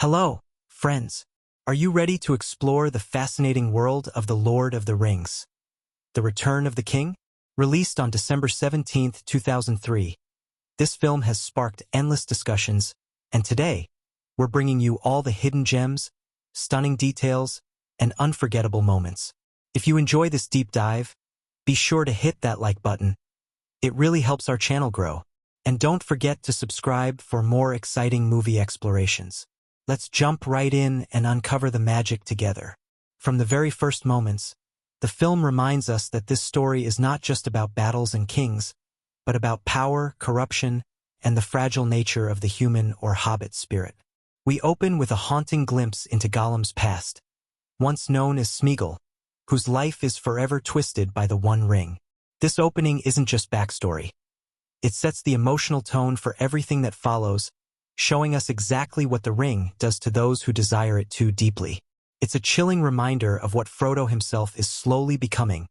Hello, friends. Are you ready to explore the fascinating world of The Lord of the Rings? The Return of the King? Released on December 17, 2003. This film has sparked endless discussions, and today, we're bringing you all the hidden gems, stunning details, and unforgettable moments. If you enjoy this deep dive, be sure to hit that like button. It really helps our channel grow. And don't forget to subscribe for more exciting movie explorations. Let's jump right in and uncover the magic together. From the very first moments, the film reminds us that this story is not just about battles and kings, but about power, corruption, and the fragile nature of the human or hobbit spirit. We open with a haunting glimpse into Gollum's past, once known as Smeagol, whose life is forever twisted by the One Ring. This opening isn't just backstory. It sets the emotional tone for everything that follows, showing us exactly what the ring does to those who desire it too deeply. It's a chilling reminder of what Frodo himself is slowly becoming,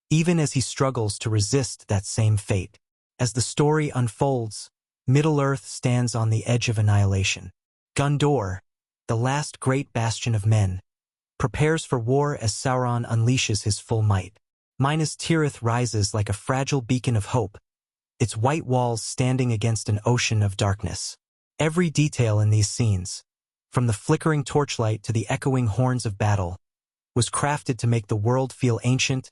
even as he struggles to resist that same fate. As the story unfolds, Middle-earth stands on the edge of annihilation. Gondor, the last great bastion of men, prepares for war as Sauron unleashes his full might. Minas Tirith rises like a fragile beacon of hope, its white walls standing against an ocean of darkness. Every detail in these scenes, from the flickering torchlight to the echoing horns of battle, was crafted to make the world feel ancient,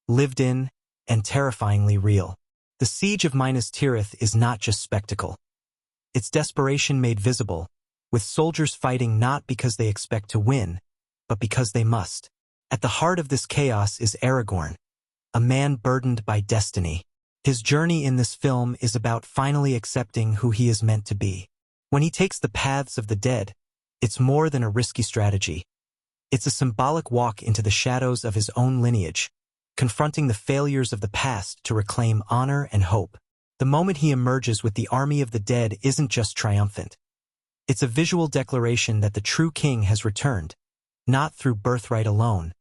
lived in, and terrifyingly real. The siege of Minas Tirith is not just spectacle. It's desperation made visible, with soldiers fighting not because they expect to win, but because they must. At the heart of this chaos is Aragorn, a man burdened by destiny. His journey in this film is about finally accepting who he is meant to be. When he takes the paths of the dead, it's more than a risky strategy. It's a symbolic walk into the shadows of his own lineage, confronting the failures of the past to reclaim honor and hope. The moment he emerges with the army of the dead isn't just triumphant. It's a visual declaration that the true king has returned, not through birthright alone,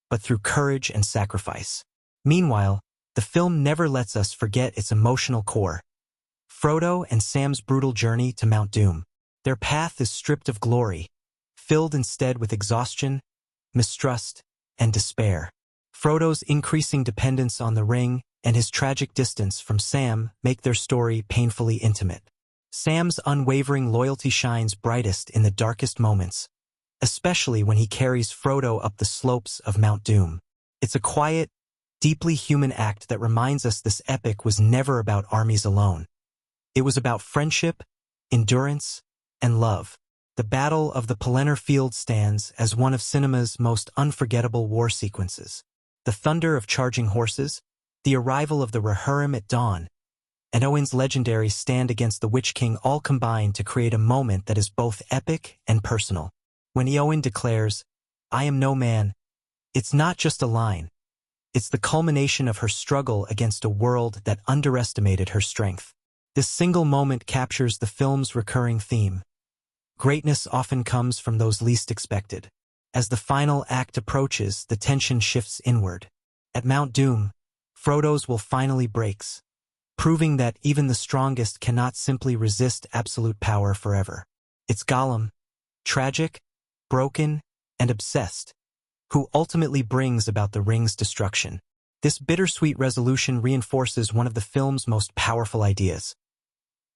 but through courage and sacrifice. Meanwhile, the film never lets us forget its emotional core. Frodo and Sam's brutal journey to Mount Doom. Their path is stripped of glory, filled instead with exhaustion, mistrust, and despair. Frodo's increasing dependence on the ring and his tragic distance from Sam make their story painfully intimate. Sam's unwavering loyalty shines brightest in the darkest moments, especially when he carries Frodo up the slopes of Mount Doom. It's a quiet, deeply human act that reminds us this epic was never about armies alone. It was about friendship, endurance, and love. The Battle of the Pelennor Field stands as one of cinema's most unforgettable war sequences. The thunder of charging horses, the arrival of the Rohirrim at dawn, and Owen's legendary stand against the Witch King all combine to create a moment that is both epic and personal. When Eowyn declares, "I am no man," it's not just a line. It's the culmination of her struggle against a world that underestimated her strength. This single moment captures the film's recurring theme. Greatness often comes from those least expected. As the final act approaches, the tension shifts inward. At Mount Doom, Frodo's will finally breaks, proving that even the strongest cannot simply resist absolute power forever. It's Gollum, tragic, broken, and obsessed, who ultimately brings about the ring's destruction. This bittersweet resolution reinforces one of the film's most powerful ideas.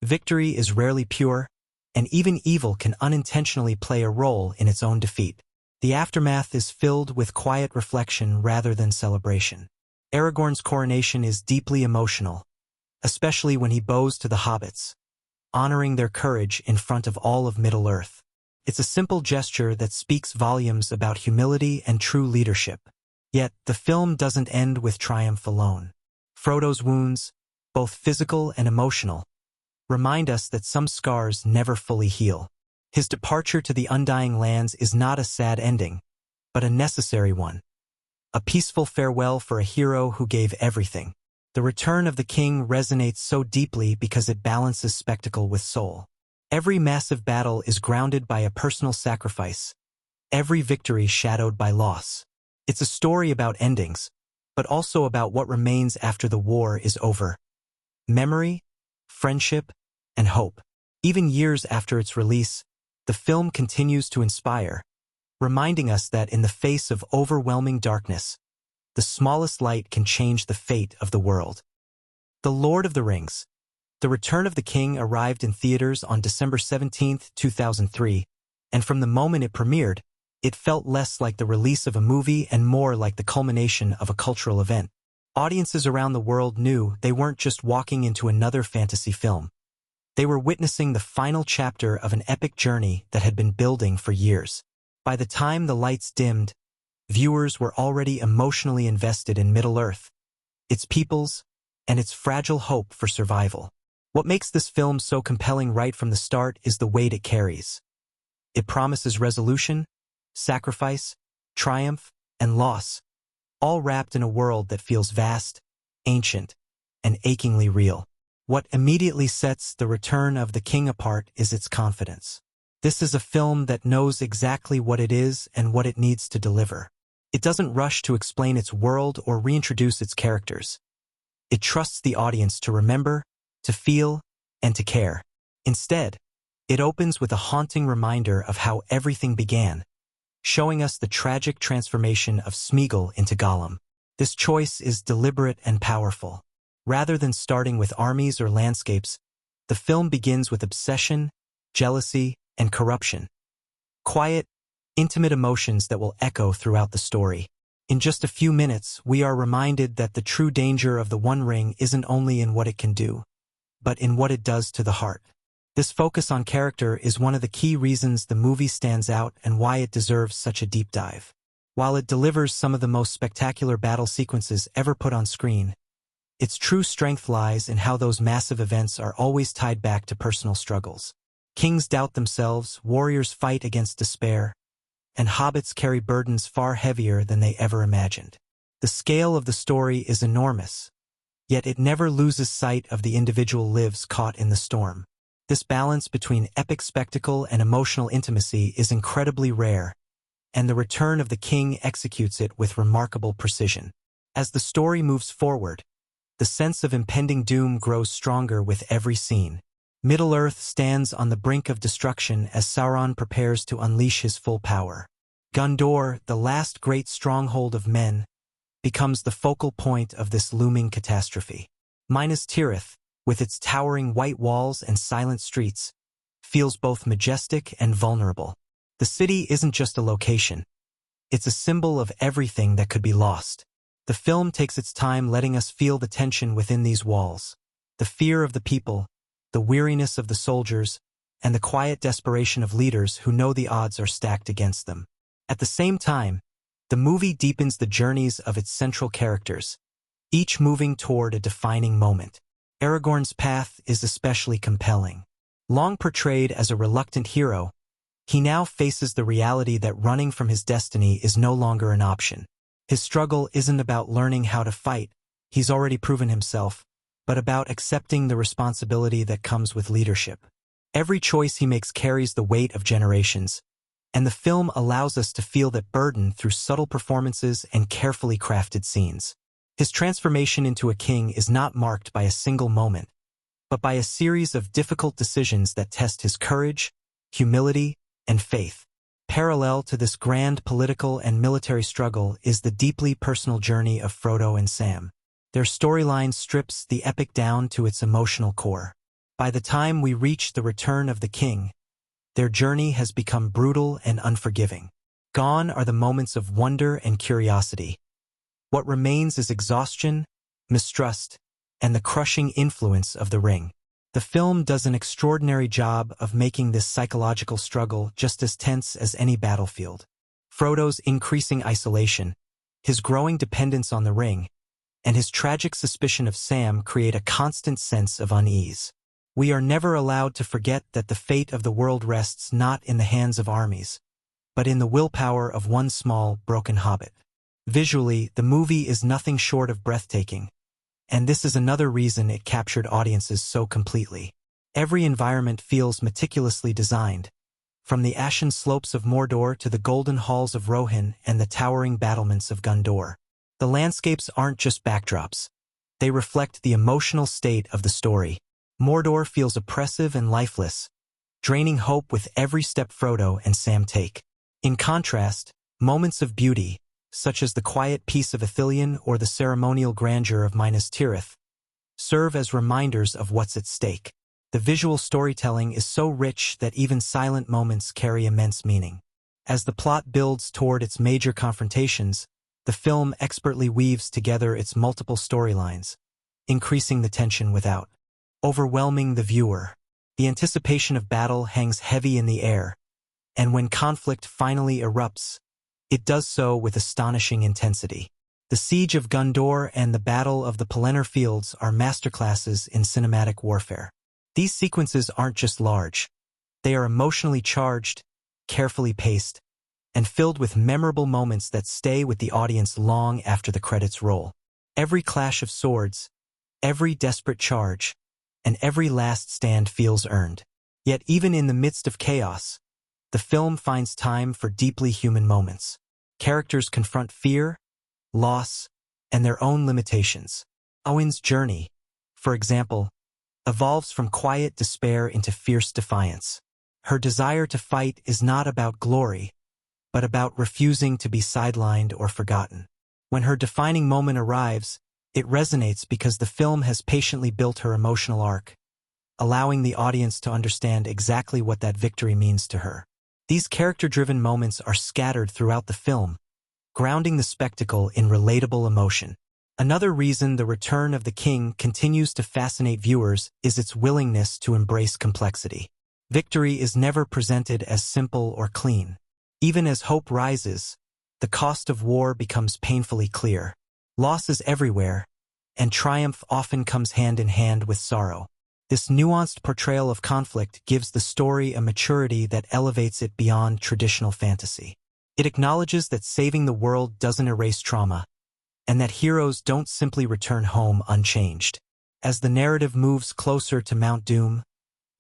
Victory is rarely pure, and even evil can unintentionally play a role in its own defeat. The aftermath is filled with quiet reflection rather than celebration. Aragorn's coronation is deeply emotional, especially when he bows to the hobbits, honoring their courage in front of all of Middle-earth. It's a simple gesture that speaks volumes about humility and true leadership. Yet, the film doesn't end with triumph alone. Frodo's wounds, both physical and emotional, remind us that some scars never fully heal. His departure to the Undying Lands is not a sad ending, but a necessary one. A peaceful farewell for a hero who gave everything. The Return of the King resonates so deeply because it balances spectacle with soul. Every massive battle is grounded by a personal sacrifice, every victory shadowed by loss. It's a story about endings, but also about what remains after the war is over. Memory, friendship, and hope. Even years after its release, the film continues to inspire, reminding us that in the face of overwhelming darkness, the smallest light can change the fate of the world. The Lord of the Rings. The Return of the King arrived in theaters on December 17, 2003, and from the moment it premiered, it felt less like the release of a movie and more like the culmination of a cultural event. Audiences around the world knew they weren't just walking into another fantasy film. They were witnessing the final chapter of an epic journey that had been building for years. By the time the lights dimmed, viewers were already emotionally invested in Middle-earth, its peoples, and its fragile hope for survival. What makes this film so compelling right from the start is the weight it carries. It promises resolution, sacrifice, triumph, and loss, all wrapped in a world that feels vast, ancient, and achingly real. What immediately sets The Return of the King apart is its confidence. This is a film that knows exactly what it is and what it needs to deliver. It doesn't rush to explain its world or reintroduce its characters. It trusts the audience to remember, to feel, and to care. Instead, it opens with a haunting reminder of how everything began, showing us the tragic transformation of Smeagol into Gollum. This choice is deliberate and powerful. Rather than starting with armies or landscapes, the film begins with obsession, jealousy, and corruption. Quiet, intimate emotions that will echo throughout the story. In just a few minutes, we are reminded that the true danger of the One Ring isn't only in what it can do, but in what it does to the heart. This focus on character is one of the key reasons the movie stands out and why it deserves such a deep dive. While it delivers some of the most spectacular battle sequences ever put on screen, its true strength lies in how those massive events are always tied back to personal struggles. Kings doubt themselves, warriors fight against despair, and hobbits carry burdens far heavier than they ever imagined. The scale of the story is enormous, yet it never loses sight of the individual lives caught in the storm. This balance between epic spectacle and emotional intimacy is incredibly rare, and The Return of the King executes it with remarkable precision. As the story moves forward, the sense of impending doom grows stronger with every scene. Middle-earth stands on the brink of destruction as Sauron prepares to unleash his full power. Gondor, the last great stronghold of men, becomes the focal point of this looming catastrophe. Minas Tirith, with its towering white walls and silent streets, feels both majestic and vulnerable. The city isn't just a location. It's a symbol of everything that could be lost. The film takes its time letting us feel the tension within these walls, the fear of the people, the weariness of the soldiers, and the quiet desperation of leaders who know the odds are stacked against them. At the same time, the movie deepens the journeys of its central characters, each moving toward a defining moment. Aragorn's path is especially compelling. Long portrayed as a reluctant hero, he now faces the reality that running from his destiny is no longer an option. His struggle isn't about learning how to fight, he's already proven himself, but about accepting the responsibility that comes with leadership. Every choice he makes carries the weight of generations, and the film allows us to feel that burden through subtle performances and carefully crafted scenes. His transformation into a king is not marked by a single moment, but by a series of difficult decisions that test his courage, humility, and faith. Parallel to this grand political and military struggle is the deeply personal journey of Frodo and Sam. Their storyline strips the epic down to its emotional core. By the time we reach The Return of the King, their journey has become brutal and unforgiving. Gone are the moments of wonder and curiosity. What remains is exhaustion, mistrust, and the crushing influence of the ring. The film does an extraordinary job of making this psychological struggle just as tense as any battlefield. Frodo's increasing isolation, his growing dependence on the ring, and his tragic suspicion of Sam create a constant sense of unease. We are never allowed to forget that the fate of the world rests not in the hands of armies, but in the willpower of one small, broken hobbit. Visually, the movie is nothing short of breathtaking, and this is another reason it captured audiences so completely. Every environment feels meticulously designed, from the ashen slopes of Mordor to the golden halls of Rohan and the towering battlements of Gondor. The landscapes aren't just backdrops. They reflect the emotional state of the story. Mordor feels oppressive and lifeless, draining hope with every step Frodo and Sam take. In contrast, moments of beauty, such as the quiet peace of Ithilien or the ceremonial grandeur of Minas Tirith, serve as reminders of what's at stake. The visual storytelling is so rich that even silent moments carry immense meaning. As the plot builds toward its major confrontations, the film expertly weaves together its multiple storylines, increasing the tension without overwhelming the viewer. The anticipation of battle hangs heavy in the air, and when conflict finally erupts, it does so with astonishing intensity. The Siege of Gondor and the Battle of the Pelennor Fields are masterclasses in cinematic warfare. These sequences aren't just large. They are emotionally charged, carefully paced, and filled with memorable moments that stay with the audience long after the credits roll. Every clash of swords, every desperate charge, and every last stand feels earned. Yet even in the midst of chaos, the film finds time for deeply human moments. Characters confront fear, loss, and their own limitations. Owen's journey, for example, evolves from quiet despair into fierce defiance. Her desire to fight is not about glory, but about refusing to be sidelined or forgotten. When her defining moment arrives, it resonates because the film has patiently built her emotional arc, allowing the audience to understand exactly what that victory means to her. These character-driven moments are scattered throughout the film, grounding the spectacle in relatable emotion. Another reason The Return of the King continues to fascinate viewers is its willingness to embrace complexity. Victory is never presented as simple or clean. Even as hope rises, the cost of war becomes painfully clear. Loss is everywhere, and triumph often comes hand in hand with sorrow. This nuanced portrayal of conflict gives the story a maturity that elevates it beyond traditional fantasy. It acknowledges that saving the world doesn't erase trauma, and that heroes don't simply return home unchanged. As the narrative moves closer to Mount Doom,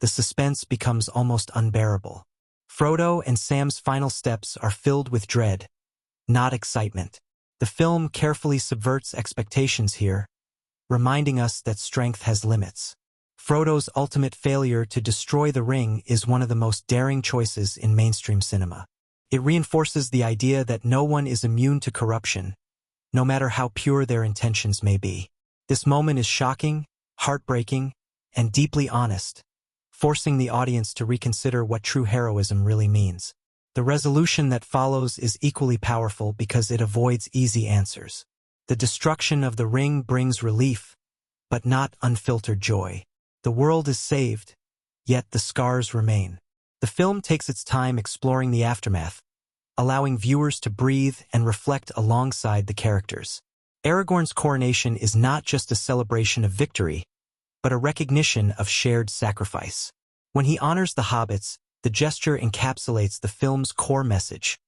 the suspense becomes almost unbearable. Frodo and Sam's final steps are filled with dread, not excitement. The film carefully subverts expectations here, reminding us that strength has limits. Frodo's ultimate failure to destroy the ring is one of the most daring choices in mainstream cinema. It reinforces the idea that no one is immune to corruption, no matter how pure their intentions may be. This moment is shocking, heartbreaking, and deeply honest, forcing the audience to reconsider what true heroism really means. The resolution that follows is equally powerful because it avoids easy answers. The destruction of the ring brings relief, but not unfiltered joy. The world is saved, yet the scars remain. The film takes its time exploring the aftermath, allowing viewers to breathe and reflect alongside the characters. Aragorn's coronation is not just a celebration of victory, but a recognition of shared sacrifice. When he honors the hobbits, the gesture encapsulates the film's core message.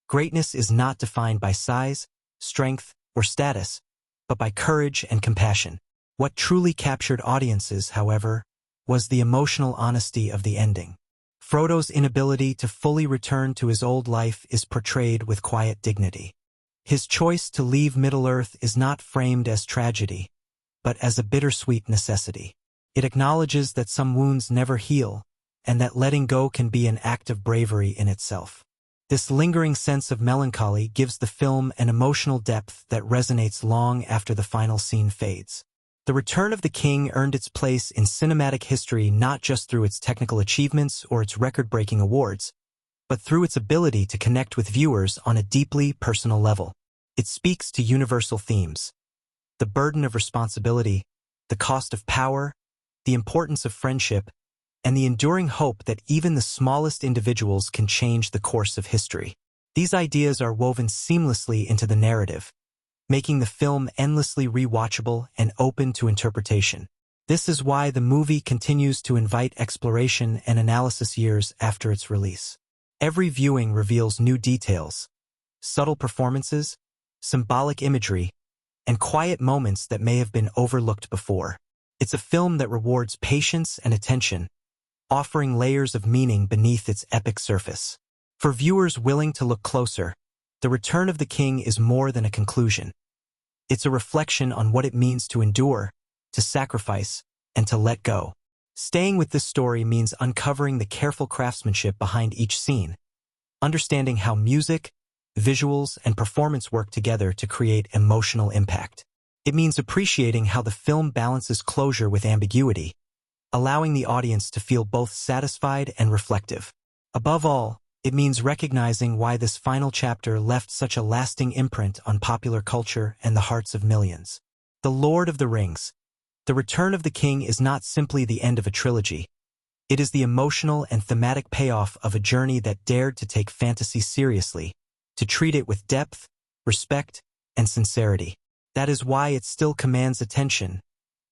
Greatness is not defined by size, strength, or status, but by courage and compassion. What truly captured audiences, however, was the emotional honesty of the ending. Frodo's inability to fully return to his old life is portrayed with quiet dignity. His choice to leave Middle-earth is not framed as tragedy, but as a bittersweet necessity. It acknowledges that some wounds never heal, and that letting go can be an act of bravery in itself. This lingering sense of melancholy gives the film an emotional depth that resonates long after the final scene fades. The Return of the King earned its place in cinematic history not just through its technical achievements or its record-breaking awards, but through its ability to connect with viewers on a deeply personal level. It speaks to universal themes: the burden of responsibility, the cost of power, the importance of friendship, and the enduring hope that even the smallest individuals can change the course of history. These ideas are woven seamlessly into the narrative, making the film endlessly rewatchable and open to interpretation. This is why the movie continues to invite exploration and analysis years after its release. Every viewing reveals new details, subtle performances, symbolic imagery, and quiet moments that may have been overlooked before. It's a film that rewards patience and attention, offering layers of meaning beneath its epic surface. For viewers willing to look closer, The Return of the King is more than a conclusion. It's a reflection on what it means to endure, to sacrifice, and to let go. Staying with this story means uncovering the careful craftsmanship behind each scene, understanding how music, visuals, and performance work together to create emotional impact. It means appreciating how the film balances closure with ambiguity, allowing the audience to feel both satisfied and reflective. Above all, it means recognizing why this final chapter left such a lasting imprint on popular culture and the hearts of millions. The Lord of the Rings. The Return of the King is not simply the end of a trilogy. It is the emotional and thematic payoff of a journey that dared to take fantasy seriously, to treat it with depth, respect, and sincerity. That is why it still commands attention,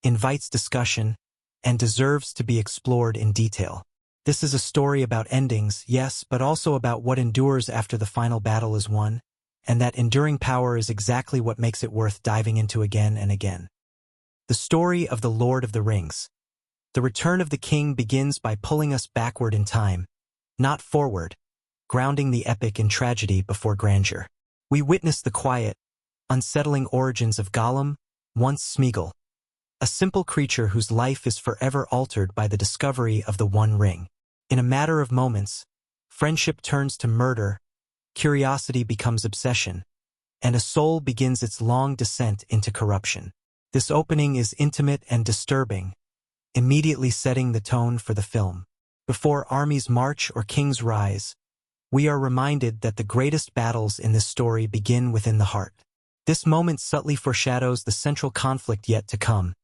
invites discussion, and deserves to be explored in detail. This is a story about endings, yes, but also about what endures after the final battle is won, and that enduring power is exactly what makes it worth diving into again and again. The story of the Lord of the Rings. The Return of the King begins by pulling us backward in time, not forward, grounding the epic in tragedy before grandeur. We witness the quiet, unsettling origins of Gollum, once Smeagol, a simple creature whose life is forever altered by the discovery of the One Ring. In a matter of moments, friendship turns to murder, curiosity becomes obsession, and a soul begins its long descent into corruption. This opening is intimate and disturbing, immediately setting the tone for the film. Before armies march or kings rise, we are reminded that the greatest battles in this story begin within the heart. This moment subtly foreshadows the central conflict yet to come,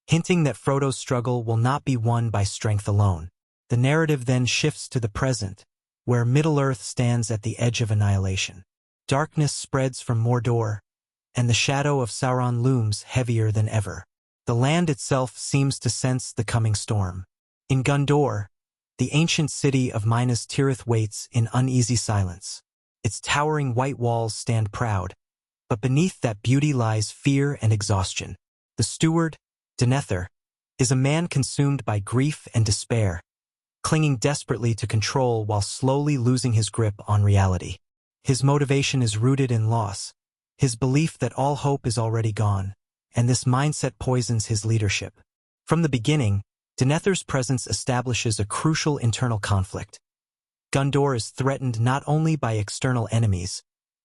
hinting that Frodo's struggle will not be won by strength alone. The narrative then shifts to the present, where Middle-earth stands at the edge of annihilation. Darkness spreads from Mordor, and the shadow of Sauron looms heavier than ever. The land itself seems to sense the coming storm. In Gondor, the ancient city of Minas Tirith waits in uneasy silence. Its towering white walls stand proud, but beneath that beauty lies fear and exhaustion. The steward, Denethor, is a man consumed by grief and despair, clinging desperately to control while slowly losing his grip on reality. His motivation is rooted in loss, his belief that all hope is already gone, and this mindset poisons his leadership. From the beginning, Denethor's presence establishes a crucial internal conflict. Gondor is threatened not only by external enemies,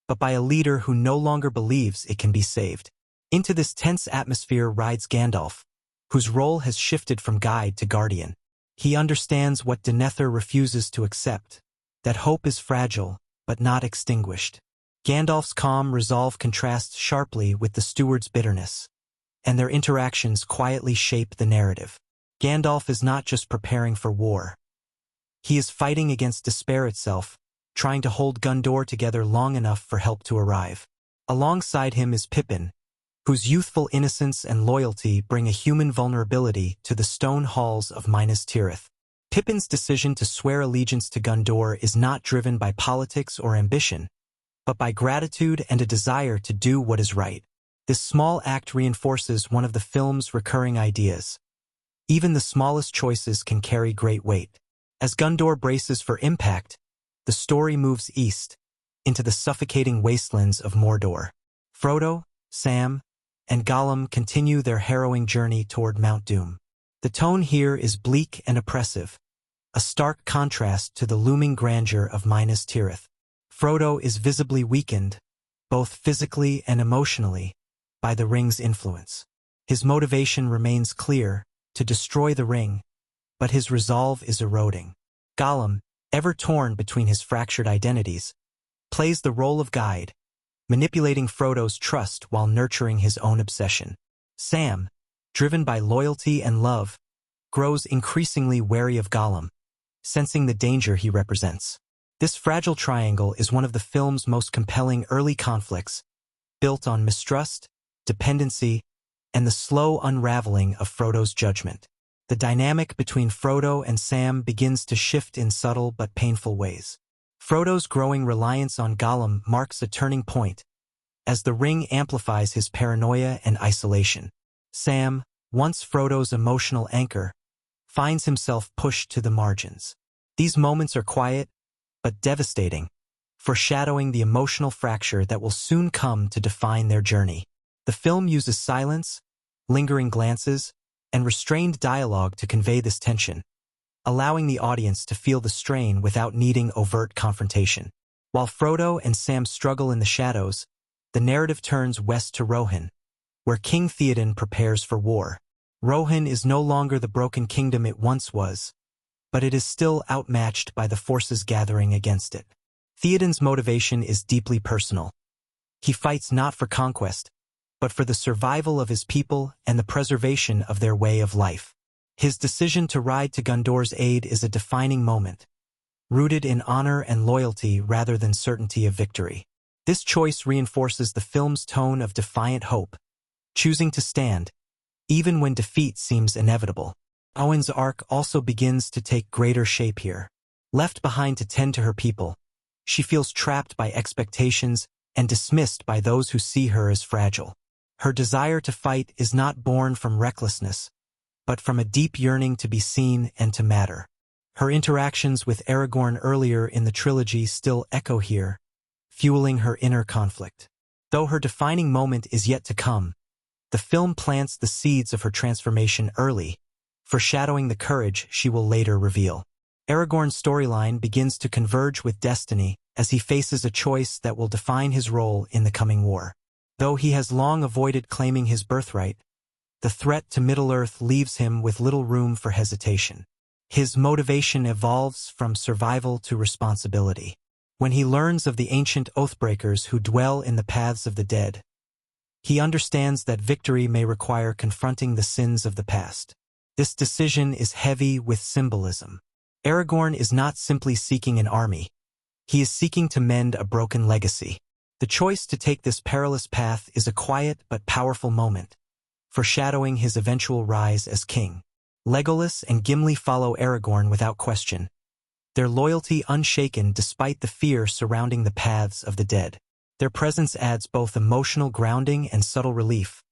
but by a leader who no longer believes it can be saved. Into this tense atmosphere rides Gandalf, whose role has shifted from guide to guardian. He understands what Denethor refuses to accept, that hope is fragile, but not extinguished. Gandalf's calm resolve contrasts sharply with the steward's bitterness, and their interactions quietly shape the narrative. Gandalf is not just preparing for war. He is fighting against despair itself, trying to hold Gondor together long enough for help to arrive. Alongside him is Pippin, whose youthful innocence and loyalty bring a human vulnerability to the stone halls of Minas Tirith. Pippin's decision to swear allegiance to Gondor is not driven by politics or ambition, but by gratitude and a desire to do what is right. This small act reinforces one of the film's recurring ideas. Even the smallest choices can carry great weight. As Gondor braces for impact, the story moves east, into the suffocating wastelands of Mordor. Frodo, Sam, and Gollum continue their harrowing journey toward Mount Doom. The tone here is bleak and oppressive, a stark contrast to the looming grandeur of Minas Tirith. Frodo is visibly weakened, both physically and emotionally, by the ring's influence. His motivation remains clear, to destroy the ring, but his resolve is eroding. Gollum, ever torn between his fractured identities, plays the role of guide, manipulating Frodo's trust while nurturing his own obsession. Sam, driven by loyalty and love, grows increasingly wary of Gollum, sensing the danger he represents. This fragile triangle is one of the film's most compelling early conflicts, built on mistrust, dependency, and the slow unraveling of Frodo's judgment. The dynamic between Frodo and Sam begins to shift in subtle but painful ways. Frodo's growing reliance on Gollum marks a turning point, as the ring amplifies his paranoia and isolation. Sam, once Frodo's emotional anchor, finds himself pushed to the margins. These moments are quiet, but devastating, foreshadowing the emotional fracture that will soon come to define their journey. The film uses silence, lingering glances, and restrained dialogue to convey this tension, allowing the audience to feel the strain without needing overt confrontation. While Frodo and Sam struggle in the shadows, the narrative turns west to Rohan, where King Theoden prepares for war. Rohan is no longer the broken kingdom it once was, but it is still outmatched by the forces gathering against it. Theoden's motivation is deeply personal. He fights not for conquest, but for the survival of his people and the preservation of their way of life. His decision to ride to Gondor's aid is a defining moment, rooted in honor and loyalty rather than certainty of victory. This choice reinforces the film's tone of defiant hope, choosing to stand, even when defeat seems inevitable. Owen's arc also begins to take greater shape here. Left behind to tend to her people, she feels trapped by expectations and dismissed by those who see her as fragile. Her desire to fight is not born from recklessness, but from a deep yearning to be seen and to matter. Her interactions with Aragorn earlier in the trilogy still echo here, fueling her inner conflict. Though her defining moment is yet to come, the film plants the seeds of her transformation early, foreshadowing the courage she will later reveal. Aragorn's storyline begins to converge with destiny as he faces a choice that will define his role in the coming war. Though he has long avoided claiming his birthright, the threat to Middle-earth leaves him with little room for hesitation. His motivation evolves from survival to responsibility. When he learns of the ancient oathbreakers who dwell in the paths of the dead, he understands that victory may require confronting the sins of the past. This decision is heavy with symbolism. Aragorn is not simply seeking an army. He is seeking to mend a broken legacy. The choice to take this perilous path is a quiet but powerful moment, foreshadowing his eventual rise as king. Legolas and Gimli follow Aragorn without question, their loyalty unshaken despite the fear surrounding the paths of the dead. Their presence adds both emotional grounding and subtle relief,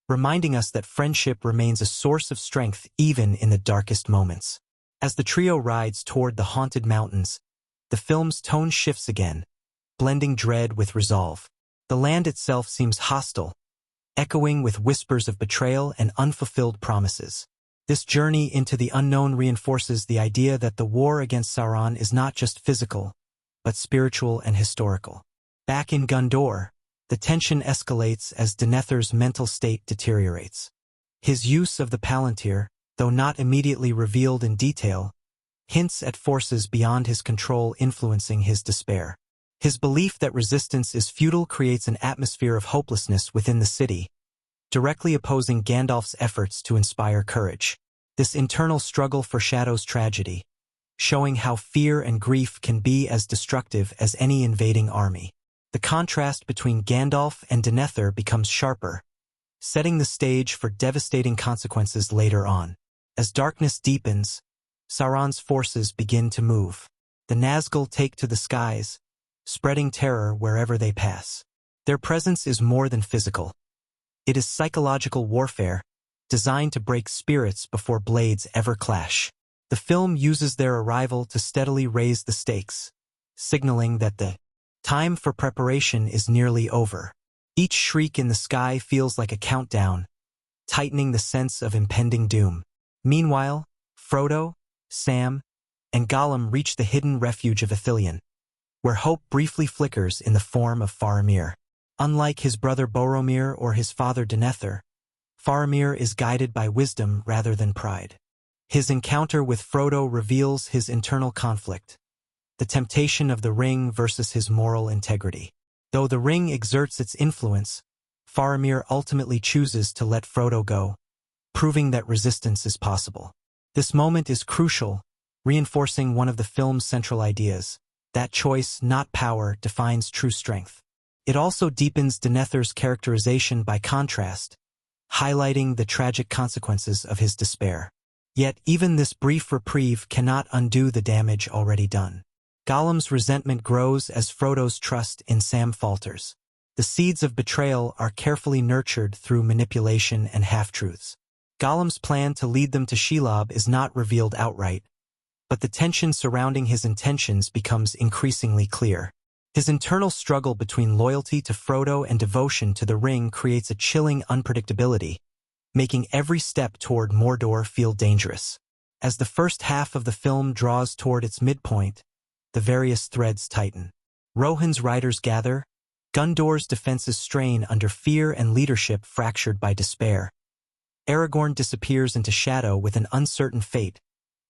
reminding us that friendship remains a source of strength even in the darkest moments. As the trio rides toward the haunted mountains, the film's tone shifts again, blending dread with resolve. The land itself seems hostile, echoing with whispers of betrayal and unfulfilled promises. This journey into the unknown reinforces the idea that the war against Sauron is not just physical, but spiritual and historical. Back in Gondor, the tension escalates as Denethor's mental state deteriorates. His use of the Palantir, though not immediately revealed in detail, hints at forces beyond his control influencing his despair. His belief that resistance is futile creates an atmosphere of hopelessness within the city, directly opposing Gandalf's efforts to inspire courage. This internal struggle foreshadows tragedy, showing how fear and grief can be as destructive as any invading army. The contrast between Gandalf and Denethor becomes sharper, setting the stage for devastating consequences later on. As darkness deepens, Sauron's forces begin to move. The Nazgul take to the skies, spreading terror wherever they pass. Their presence is more than physical. It is psychological warfare, designed to break spirits before blades ever clash. The film uses their arrival to steadily raise the stakes, signaling that the time for preparation is nearly over. Each shriek in the sky feels like a countdown, tightening the sense of impending doom. Meanwhile, Frodo, Sam, and Gollum reach the hidden refuge of Ithilien, where hope briefly flickers in the form of Faramir. Unlike his brother Boromir or his father Denethor, Faramir is guided by wisdom rather than pride. His encounter with Frodo reveals his internal conflict, the temptation of the ring versus his moral integrity. Though the ring exerts its influence, Faramir ultimately chooses to let Frodo go, proving that resistance is possible. This moment is crucial, reinforcing one of the film's central ideas: that choice, not power, defines true strength. It also deepens Denethor's characterization by contrast, highlighting the tragic consequences of his despair. Yet even this brief reprieve cannot undo the damage already done. Gollum's resentment grows as Frodo's trust in Sam falters. The seeds of betrayal are carefully nurtured through manipulation and half-truths. Gollum's plan to lead them to Shelob is not revealed outright, but the tension surrounding his intentions becomes increasingly clear. His internal struggle between loyalty to Frodo and devotion to the ring creates a chilling unpredictability, making every step toward Mordor feel dangerous. As the first half of the film draws toward its midpoint, the various threads tighten. Rohan's riders gather, Gondor's defenses strain under fear and leadership fractured by despair. Aragorn disappears into shadow with an uncertain fate,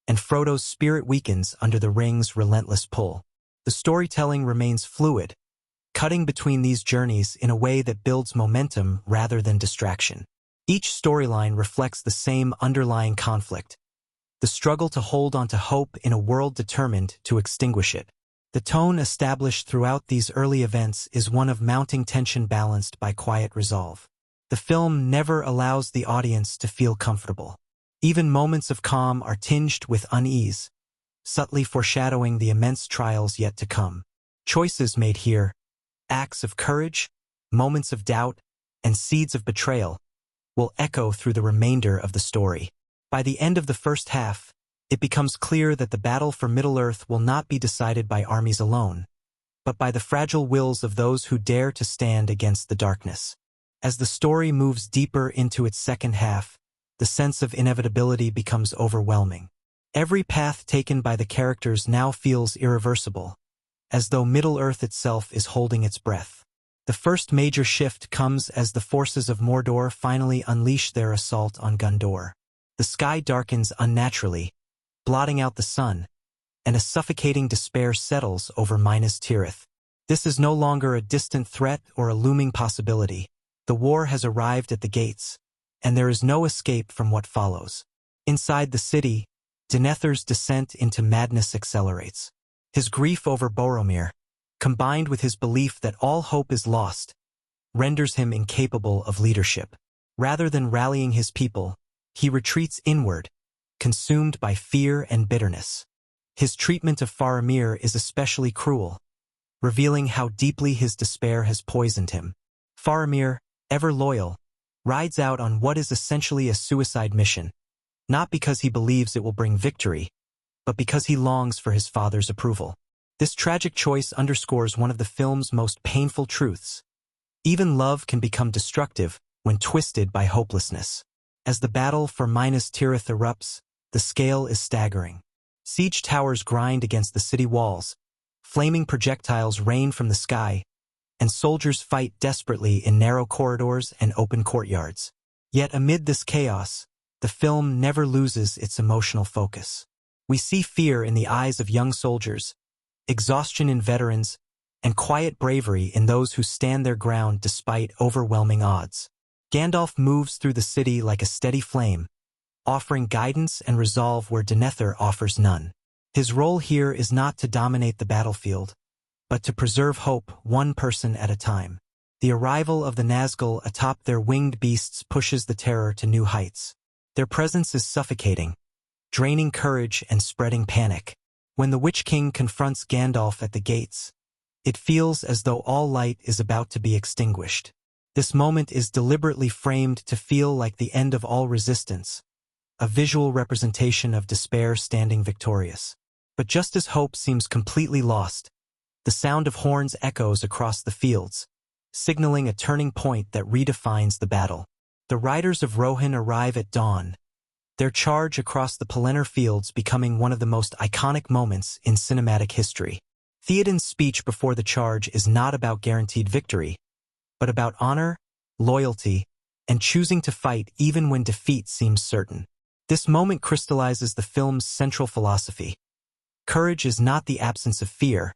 and Frodo's spirit weakens under the ring's relentless pull. The storytelling remains fluid, cutting between these journeys in a way that builds momentum rather than distraction. Each storyline reflects the same underlying conflict, the struggle to hold on to hope in a world determined to extinguish it. The tone established throughout these early events is one of mounting tension balanced by quiet resolve. The film never allows the audience to feel comfortable. Even moments of calm are tinged with unease, subtly foreshadowing the immense trials yet to come. Choices made here, acts of courage, moments of doubt, and seeds of betrayal, will echo through the remainder of the story. By the end of the first half, it becomes clear that the battle for Middle-earth will not be decided by armies alone, but by the fragile wills of those who dare to stand against the darkness. As the story moves deeper into its second half, the sense of inevitability becomes overwhelming. Every path taken by the characters now feels irreversible, as though Middle-earth itself is holding its breath. The first major shift comes as the forces of Mordor finally unleash their assault on Gondor. The sky darkens unnaturally, blotting out the sun, and a suffocating despair settles over Minas Tirith. This is no longer a distant threat or a looming possibility. The war has arrived at the gates, and there is no escape from what follows. Inside the city, Denethor's descent into madness accelerates. His grief over Boromir, combined with his belief that all hope is lost, renders him incapable of leadership. Rather than rallying his people, he retreats inward, consumed by fear and bitterness. His treatment of Faramir is especially cruel, revealing how deeply his despair has poisoned him. Faramir, ever loyal, rides out on what is essentially a suicide mission, not because he believes it will bring victory, but because he longs for his father's approval. This tragic choice underscores one of the film's most painful truths. Even love can become destructive when twisted by hopelessness. As the battle for Minas Tirith erupts, the scale is staggering. Siege towers grind against the city walls, flaming projectiles rain from the sky, and soldiers fight desperately in narrow corridors and open courtyards. Yet amid this chaos, the film never loses its emotional focus. We see fear in the eyes of young soldiers, exhaustion in veterans, and quiet bravery in those who stand their ground despite overwhelming odds. Gandalf moves through the city like a steady flame, offering guidance and resolve where Denethor offers none. His role here is not to dominate the battlefield, but to preserve hope one person at a time. The arrival of the Nazgul atop their winged beasts pushes the terror to new heights. Their presence is suffocating, draining courage and spreading panic. When the Witch King confronts Gandalf at the gates, it feels as though all light is about to be extinguished. This moment is deliberately framed to feel like the end of all resistance, a visual representation of despair standing victorious. But just as hope seems completely lost, the sound of horns echoes across the fields, signaling a turning point that redefines the battle. The riders of Rohan arrive at dawn, their charge across the Pelennor fields becoming one of the most iconic moments in cinematic history. Theoden's speech before the charge is not about guaranteed victory, but about honor, loyalty, and choosing to fight even when defeat seems certain. This moment crystallizes the film's central philosophy. Courage is not the absence of fear,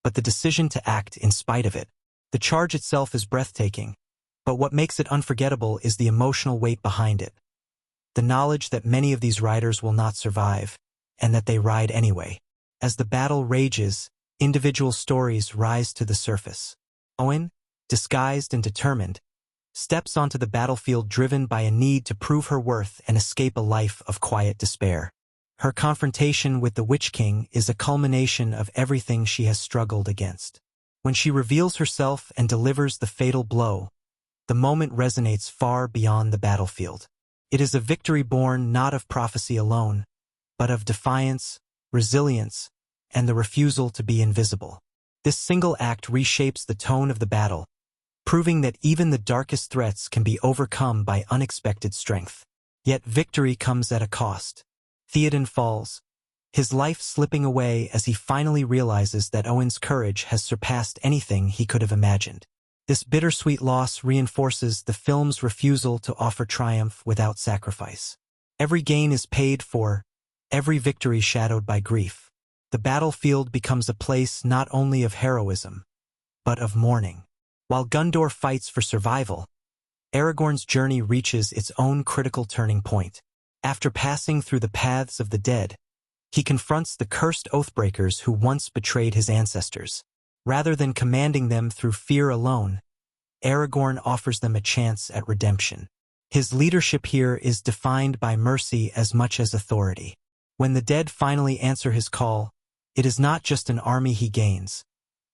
but the decision to act in spite of it. The charge itself is breathtaking, but what makes it unforgettable is the emotional weight behind it. The knowledge that many of these riders will not survive, and that they ride anyway. As the battle rages, individual stories rise to the surface. Owen, disguised and determined, steps onto the battlefield driven by a need to prove her worth and escape a life of quiet despair. Her confrontation with the Witch King is a culmination of everything she has struggled against. When she reveals herself and delivers the fatal blow, the moment resonates far beyond the battlefield. It is a victory born not of prophecy alone, but of defiance, resilience, and the refusal to be invisible. This single act reshapes the tone of the battle, proving that even the darkest threats can be overcome by unexpected strength. Yet victory comes at a cost. Theoden falls, his life slipping away as he finally realizes that Owen's courage has surpassed anything he could have imagined. This bittersweet loss reinforces the film's refusal to offer triumph without sacrifice. Every gain is paid for, every victory shadowed by grief. The battlefield becomes a place not only of heroism, but of mourning. While Gondor fights for survival, Aragorn's journey reaches its own critical turning point. After passing through the paths of the dead, he confronts the cursed Oathbreakers who once betrayed his ancestors. Rather than commanding them through fear alone, Aragorn offers them a chance at redemption. His leadership here is defined by mercy as much as authority. When the dead finally answer his call, it is not just an army he gains,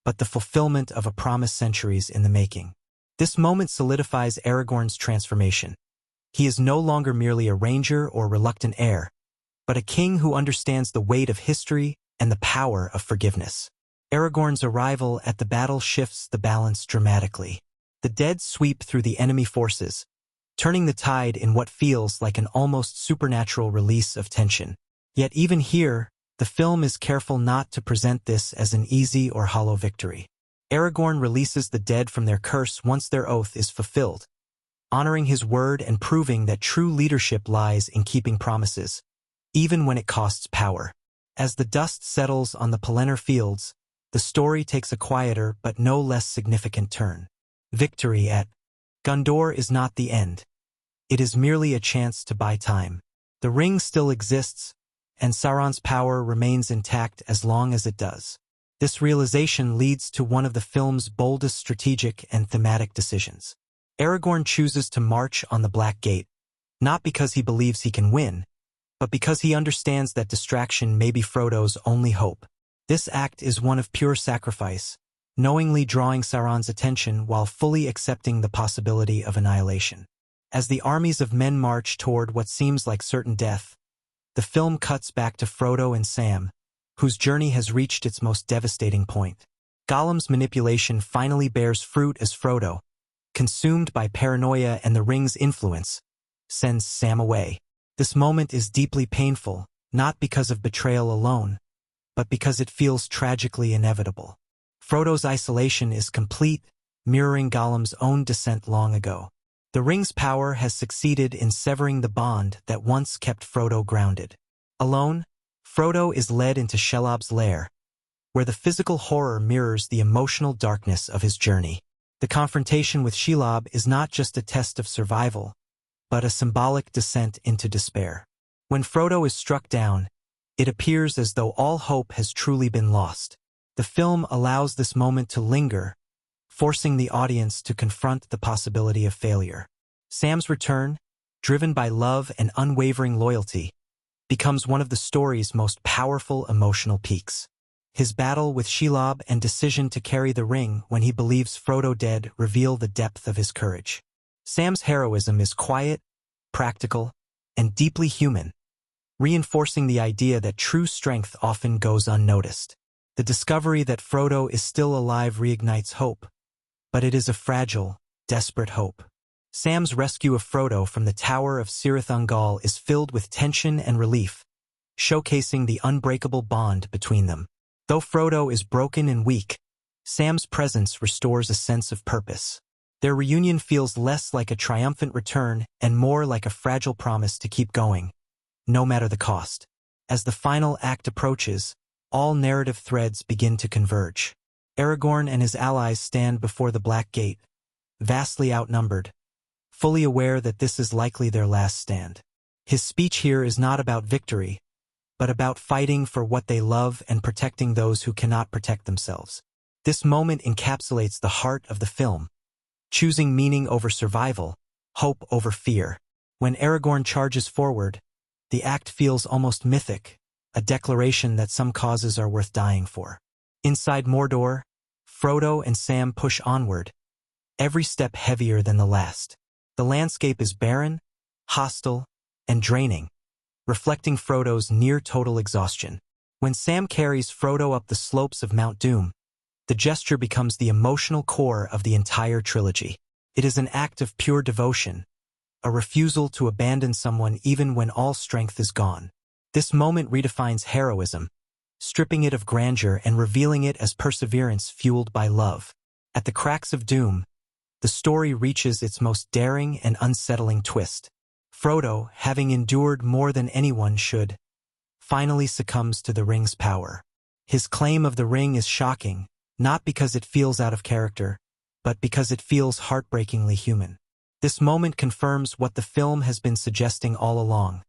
but the fulfillment of a promise centuries in the making. This moment solidifies Aragorn's transformation. He is no longer merely a ranger or reluctant heir, but a king who understands the weight of history and the power of forgiveness. Aragorn's arrival at the battle shifts the balance dramatically. The dead sweep through the enemy forces, turning the tide in what feels like an almost supernatural release of tension. Yet even here, the film is careful not to present this as an easy or hollow victory. Aragorn releases the dead from their curse once their oath is fulfilled, honoring his word and proving that true leadership lies in keeping promises, even when it costs power. As the dust settles on the Pelennor fields, the story takes a quieter but no less significant turn. Victory at Gondor is not the end. It is merely a chance to buy time. The ring still exists, and Sauron's power remains intact as long as it does. This realization leads to one of the film's boldest strategic and thematic decisions. Aragorn chooses to march on the Black Gate, not because he believes he can win, but because he understands that distraction may be Frodo's only hope. This act is one of pure sacrifice, knowingly drawing Sauron's attention while fully accepting the possibility of annihilation. As the armies of men march toward what seems like certain death, the film cuts back to Frodo and Sam, whose journey has reached its most devastating point. Gollum's manipulation finally bears fruit as Frodo, consumed by paranoia and the ring's influence, sends Sam away. This moment is deeply painful, not because of betrayal alone, but because it feels tragically inevitable. Frodo's isolation is complete, mirroring Gollum's own descent long ago. The ring's power has succeeded in severing the bond that once kept Frodo grounded. Alone, Frodo is led into Shelob's lair, where the physical horror mirrors the emotional darkness of his journey. The confrontation with Shelob is not just a test of survival, but a symbolic descent into despair. When Frodo is struck down, it appears as though all hope has truly been lost. The film allows this moment to linger, forcing the audience to confront the possibility of failure. Sam's return, driven by love and unwavering loyalty, becomes one of the story's most powerful emotional peaks. His battle with Shelob and decision to carry the ring when he believes Frodo dead reveal the depth of his courage. Sam's heroism is quiet, practical, and deeply human, reinforcing the idea that true strength often goes unnoticed. The discovery that Frodo is still alive reignites hope, but it is a fragile, desperate hope. Sam's rescue of Frodo from the Tower of Cirith Ungol is filled with tension and relief, showcasing the unbreakable bond between them. Though Frodo is broken and weak, Sam's presence restores a sense of purpose. Their reunion feels less like a triumphant return and more like a fragile promise to keep going, no matter the cost. As the final act approaches, all narrative threads begin to converge. Aragorn and his allies stand before the Black Gate, vastly outnumbered, fully aware that this is likely their last stand. His speech here is not about victory, but about fighting for what they love and protecting those who cannot protect themselves. This moment encapsulates the heart of the film, choosing meaning over survival, hope over fear. When Aragorn charges forward, the act feels almost mythic, a declaration that some causes are worth dying for. Inside Mordor, Frodo and Sam push onward, every step heavier than the last. The landscape is barren, hostile, and draining, reflecting Frodo's near-total exhaustion. When Sam carries Frodo up the slopes of Mount Doom, The gesture becomes the emotional core of the entire trilogy. It is an act of pure devotion, a refusal to abandon someone even when all strength is gone. This moment redefines heroism, stripping it of grandeur and revealing it as perseverance fueled by love. At the cracks of doom, the story reaches its most daring and unsettling twist. Frodo, having endured more than anyone should, finally succumbs to the ring's power. His claim of the ring is shocking, not because it feels out of character, but because it feels heartbreakingly human. This moment confirms what the film has been suggesting all along.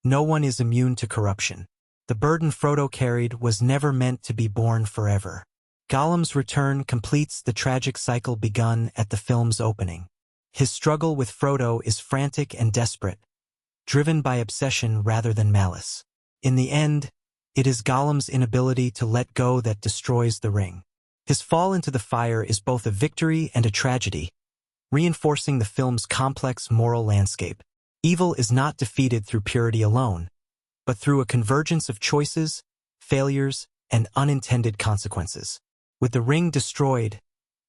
No one is immune to corruption. The burden Frodo carried was never meant to be borne forever. Gollum's return completes the tragic cycle begun at the film's opening. His struggle with Frodo is frantic and desperate, driven by obsession rather than malice. In the end, it is Gollum's inability to let go that destroys the ring. His fall into the fire is both a victory and a tragedy, reinforcing the film's complex moral landscape. Evil is not defeated through purity alone, but through a convergence of choices, failures, and unintended consequences. With the ring destroyed,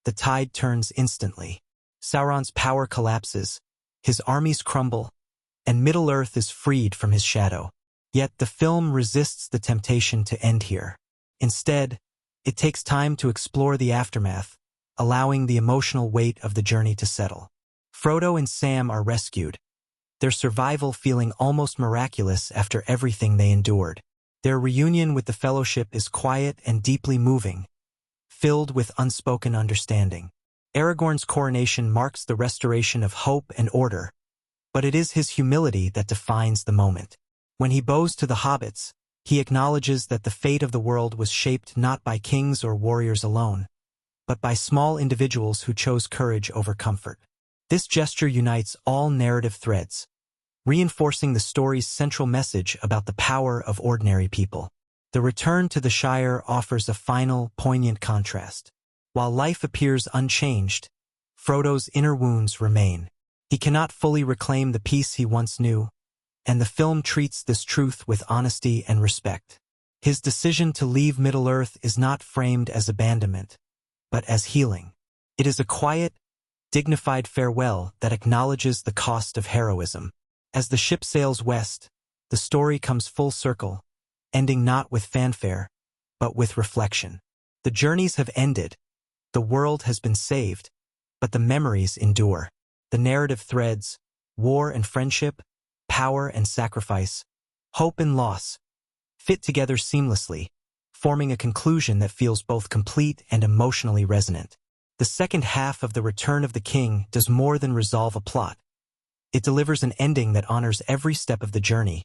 the tide turns instantly. Sauron's power collapses, his armies crumble, and Middle-earth is freed from his shadow. Yet the film resists the temptation to end here. Instead, it takes time to explore the aftermath, allowing the emotional weight of the journey to settle. Frodo and Sam are rescued, their survival feeling almost miraculous after everything they endured. Their reunion with the Fellowship is quiet and deeply moving, filled with unspoken understanding. Aragorn's coronation marks the restoration of hope and order, but it is his humility that defines the moment. When he bows to the hobbits, he acknowledges that the fate of the world was shaped not by kings or warriors alone, but by small individuals who chose courage over comfort. This gesture unites all narrative threads, reinforcing the story's central message about the power of ordinary people. The return to the Shire offers a final, poignant contrast. While life appears unchanged, Frodo's inner wounds remain. He cannot fully reclaim the peace he once knew, and the film treats this truth with honesty and respect. His decision to leave Middle-earth is not framed as abandonment, but as healing. It is a quiet, dignified farewell that acknowledges the cost of heroism. As the ship sails west, the story comes full circle, ending not with fanfare, but with reflection. The journeys have ended, the world has been saved, but the memories endure. The narrative threads, war and friendship, power and sacrifice, hope and loss, fit together seamlessly, forming a conclusion that feels both complete and emotionally resonant. The second half of The Return of the King does more than resolve a plot. It delivers an ending that honors every step of the journey,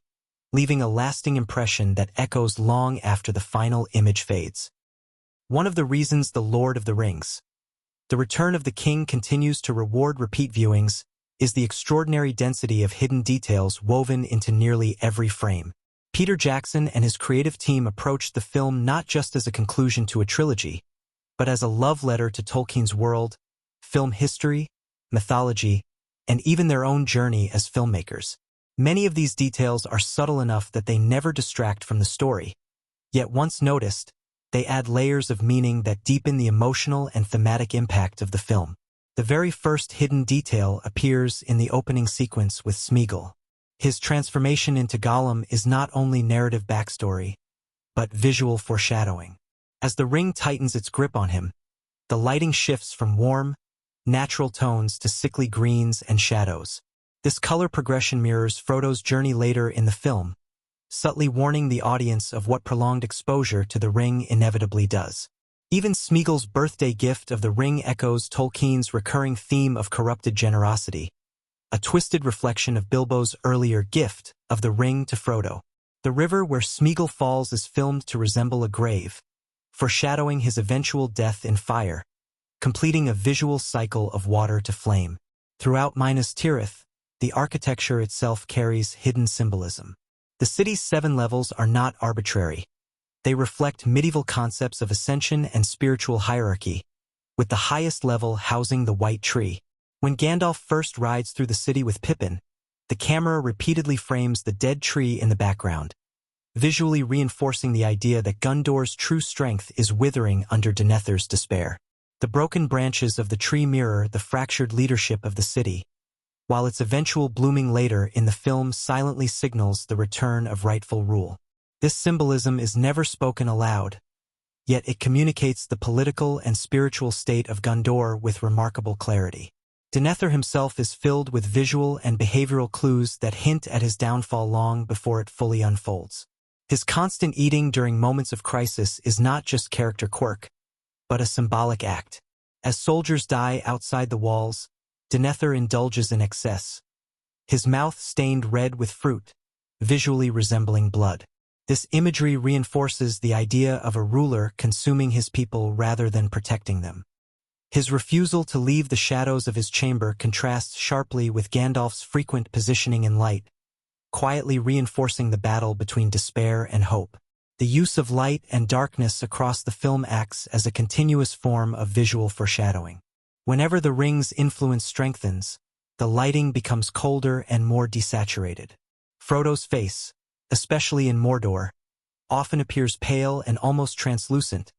leaving a lasting impression that echoes long after the final image fades. One of the reasons The Lord of the Rings, The Return of the King continues to reward repeat viewings is the extraordinary density of hidden details woven into nearly every frame. Peter Jackson and his creative team approached the film not just as a conclusion to a trilogy, but as a love letter to Tolkien's world, film history, mythology, and even their own journey as filmmakers. Many of these details are subtle enough that they never distract from the story, yet once noticed, they add layers of meaning that deepen the emotional and thematic impact of the film. The very first hidden detail appears in the opening sequence with Smeagol. His transformation into Gollum is not only narrative backstory, but visual foreshadowing. As the ring tightens its grip on him, the lighting shifts from warm, natural tones to sickly greens and shadows. This color progression mirrors Frodo's journey later in the film, subtly warning the audience of what prolonged exposure to the ring inevitably does. Even Smeagol's birthday gift of the ring echoes Tolkien's recurring theme of corrupted generosity, a twisted reflection of Bilbo's earlier gift of the ring to Frodo. The river where Smeagol falls is filmed to resemble a grave, foreshadowing his eventual death in fire, completing a visual cycle of water to flame. Throughout Minas Tirith, the architecture itself carries hidden symbolism. The city's 7 levels are not arbitrary. They reflect medieval concepts of ascension and spiritual hierarchy, with the highest level housing the White Tree. When Gandalf first rides through the city with Pippin, the camera repeatedly frames the dead tree in the background, visually reinforcing the idea that Gundor's true strength is withering under Denethor's despair. The broken branches of the tree mirror the fractured leadership of the city, while its eventual blooming later in the film silently signals the return of rightful rule. This symbolism is never spoken aloud, yet it communicates the political and spiritual state of Gondor with remarkable clarity. Denethor himself is filled with visual and behavioral clues that hint at his downfall long before it fully unfolds. His constant eating during moments of crisis is not just character quirk, but a symbolic act. As soldiers die outside the walls, Denethor indulges in excess, his mouth stained red with fruit, visually resembling blood. This imagery reinforces the idea of a ruler consuming his people rather than protecting them. His refusal to leave the shadows of his chamber contrasts sharply with Gandalf's frequent positioning in light, quietly reinforcing the battle between despair and hope. The use of light and darkness across the film acts as a continuous form of visual foreshadowing. Whenever the ring's influence strengthens, the lighting becomes colder and more desaturated. Frodo's face, especially in Mordor, often appears pale and almost translucent,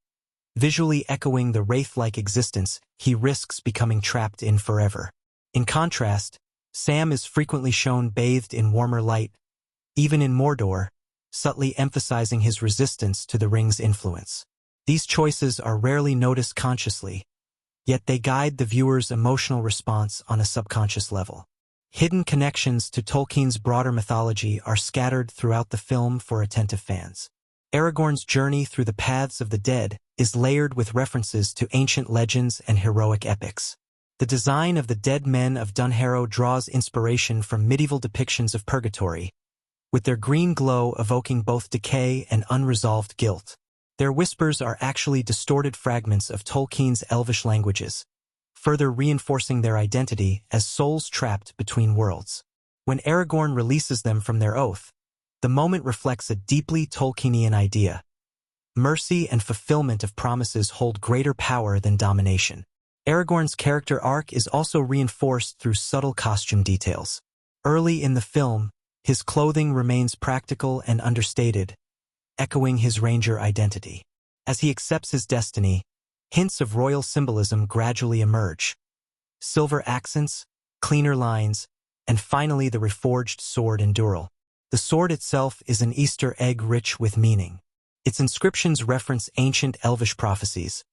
visually echoing the wraith-like existence he risks becoming trapped in forever. In contrast, Sam is frequently shown bathed in warmer light, even in Mordor, subtly emphasizing his resistance to the ring's influence. These choices are rarely noticed consciously, yet they guide the viewer's emotional response on a subconscious level. Hidden connections to Tolkien's broader mythology are scattered throughout the film for attentive fans. Aragorn's journey through the paths of the dead is layered with references to ancient legends and heroic epics. The design of the dead men of Dunharrow draws inspiration from medieval depictions of purgatory, with their green glow evoking both decay and unresolved guilt. Their whispers are actually distorted fragments of Tolkien's elvish languages, further reinforcing their identity as souls trapped between worlds. When Aragorn releases them from their oath, the moment reflects a deeply Tolkienian idea. Mercy and fulfillment of promises hold greater power than domination. Aragorn's character arc is also reinforced through subtle costume details. Early in the film, his clothing remains practical and understated, echoing his ranger identity. As he accepts his destiny, hints of royal symbolism gradually emerge. Silver accents, cleaner lines, and finally the reforged sword and Duril. The sword itself is an Easter egg rich with meaning. Its inscriptions reference ancient elvish prophecies,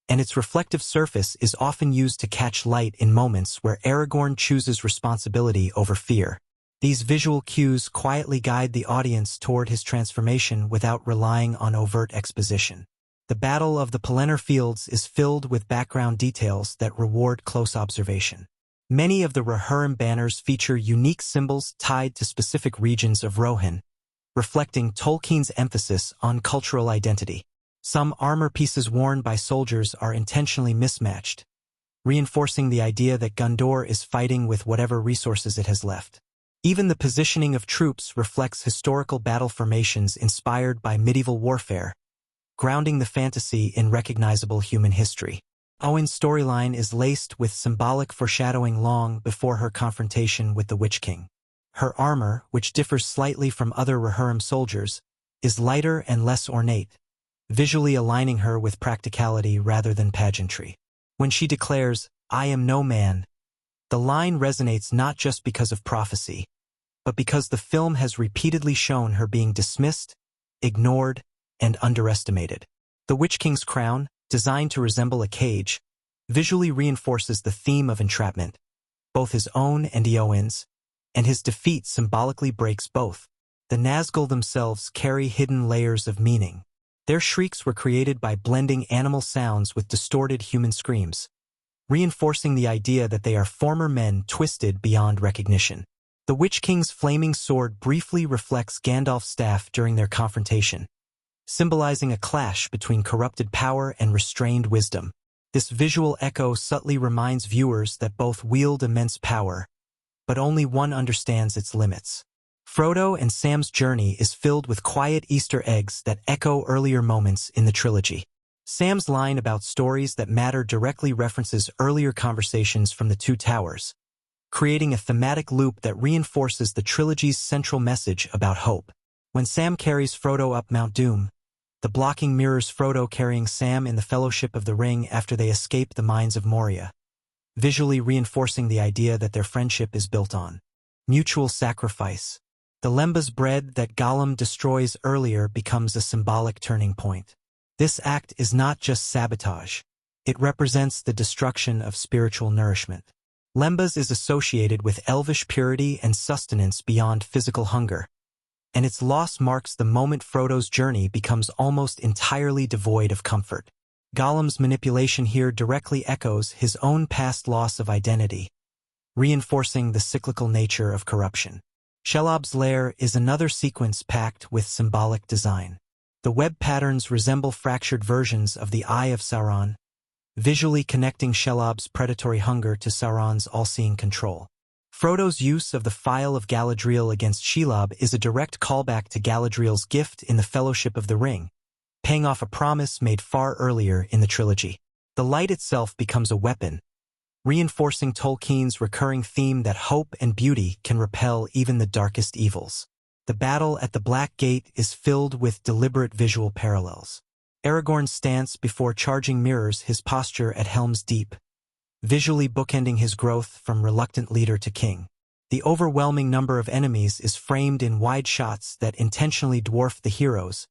and its reflective surface is often used to catch light in moments where Aragorn chooses responsibility over fear. These visual cues quietly guide the audience toward his transformation without relying on overt exposition. The Battle of the Pelennor Fields is filled with background details that reward close observation. Many of the Rohirrim banners feature unique symbols tied to specific regions of Rohan, reflecting Tolkien's emphasis on cultural identity. Some armor pieces worn by soldiers are intentionally mismatched, reinforcing the idea that Gondor is fighting with whatever resources it has left. Even the positioning of troops reflects historical battle formations inspired by medieval warfare, grounding the fantasy in recognizable human history. Owen's storyline is laced with symbolic foreshadowing long before her confrontation with the Witch King. Her armor, which differs slightly from other Rohirrim soldiers, is lighter and less ornate, visually aligning her with practicality rather than pageantry. When she declares, "I am no man," the line resonates not just because of prophecy, but because the film has repeatedly shown her being dismissed, ignored, and underestimated. The Witch King's crown, designed to resemble a cage, visually reinforces the theme of entrapment, both his own and Eowyn's, and his defeat symbolically breaks both. The Nazgul themselves carry hidden layers of meaning. Their shrieks were created by blending animal sounds with distorted human screams, reinforcing the idea that they are former men twisted beyond recognition. The Witch King's flaming sword briefly reflects Gandalf's staff during their confrontation, symbolizing a clash between corrupted power and restrained wisdom. This visual echo subtly reminds viewers that both wield immense power, but only one understands its limits. Frodo and Sam's journey is filled with quiet Easter eggs that echo earlier moments in the trilogy. Sam's line about stories that matter directly references earlier conversations from the Two Towers, creating a thematic loop that reinforces the trilogy's central message about hope. When Sam carries Frodo up Mount Doom, the blocking mirrors Frodo carrying Sam in the Fellowship of the Ring after they escape the mines of Moria, visually reinforcing the idea that their friendship is built on mutual sacrifice. The Lemba's bread that Gollum destroys earlier becomes a symbolic turning point. This act is not just sabotage. It represents the destruction of spiritual nourishment. Lembas is associated with elvish purity and sustenance beyond physical hunger, and its loss marks the moment Frodo's journey becomes almost entirely devoid of comfort. Gollum's manipulation here directly echoes his own past loss of identity, reinforcing the cyclical nature of corruption. Shelob's lair is another sequence packed with symbolic design. The web patterns resemble fractured versions of the Eye of Sauron, visually connecting Shelob's predatory hunger to Sauron's all-seeing control. Frodo's use of the Phial of Galadriel against Shelob is a direct callback to Galadriel's gift in the Fellowship of the Ring, paying off a promise made far earlier in the trilogy. The light itself becomes a weapon, reinforcing Tolkien's recurring theme that hope and beauty can repel even the darkest evils. The battle at the Black Gate is filled with deliberate visual parallels. Aragorn's stance before charging mirrors his posture at Helm's Deep, visually bookending his growth from reluctant leader to king. The overwhelming number of enemies is framed in wide shots that intentionally dwarf the heroes,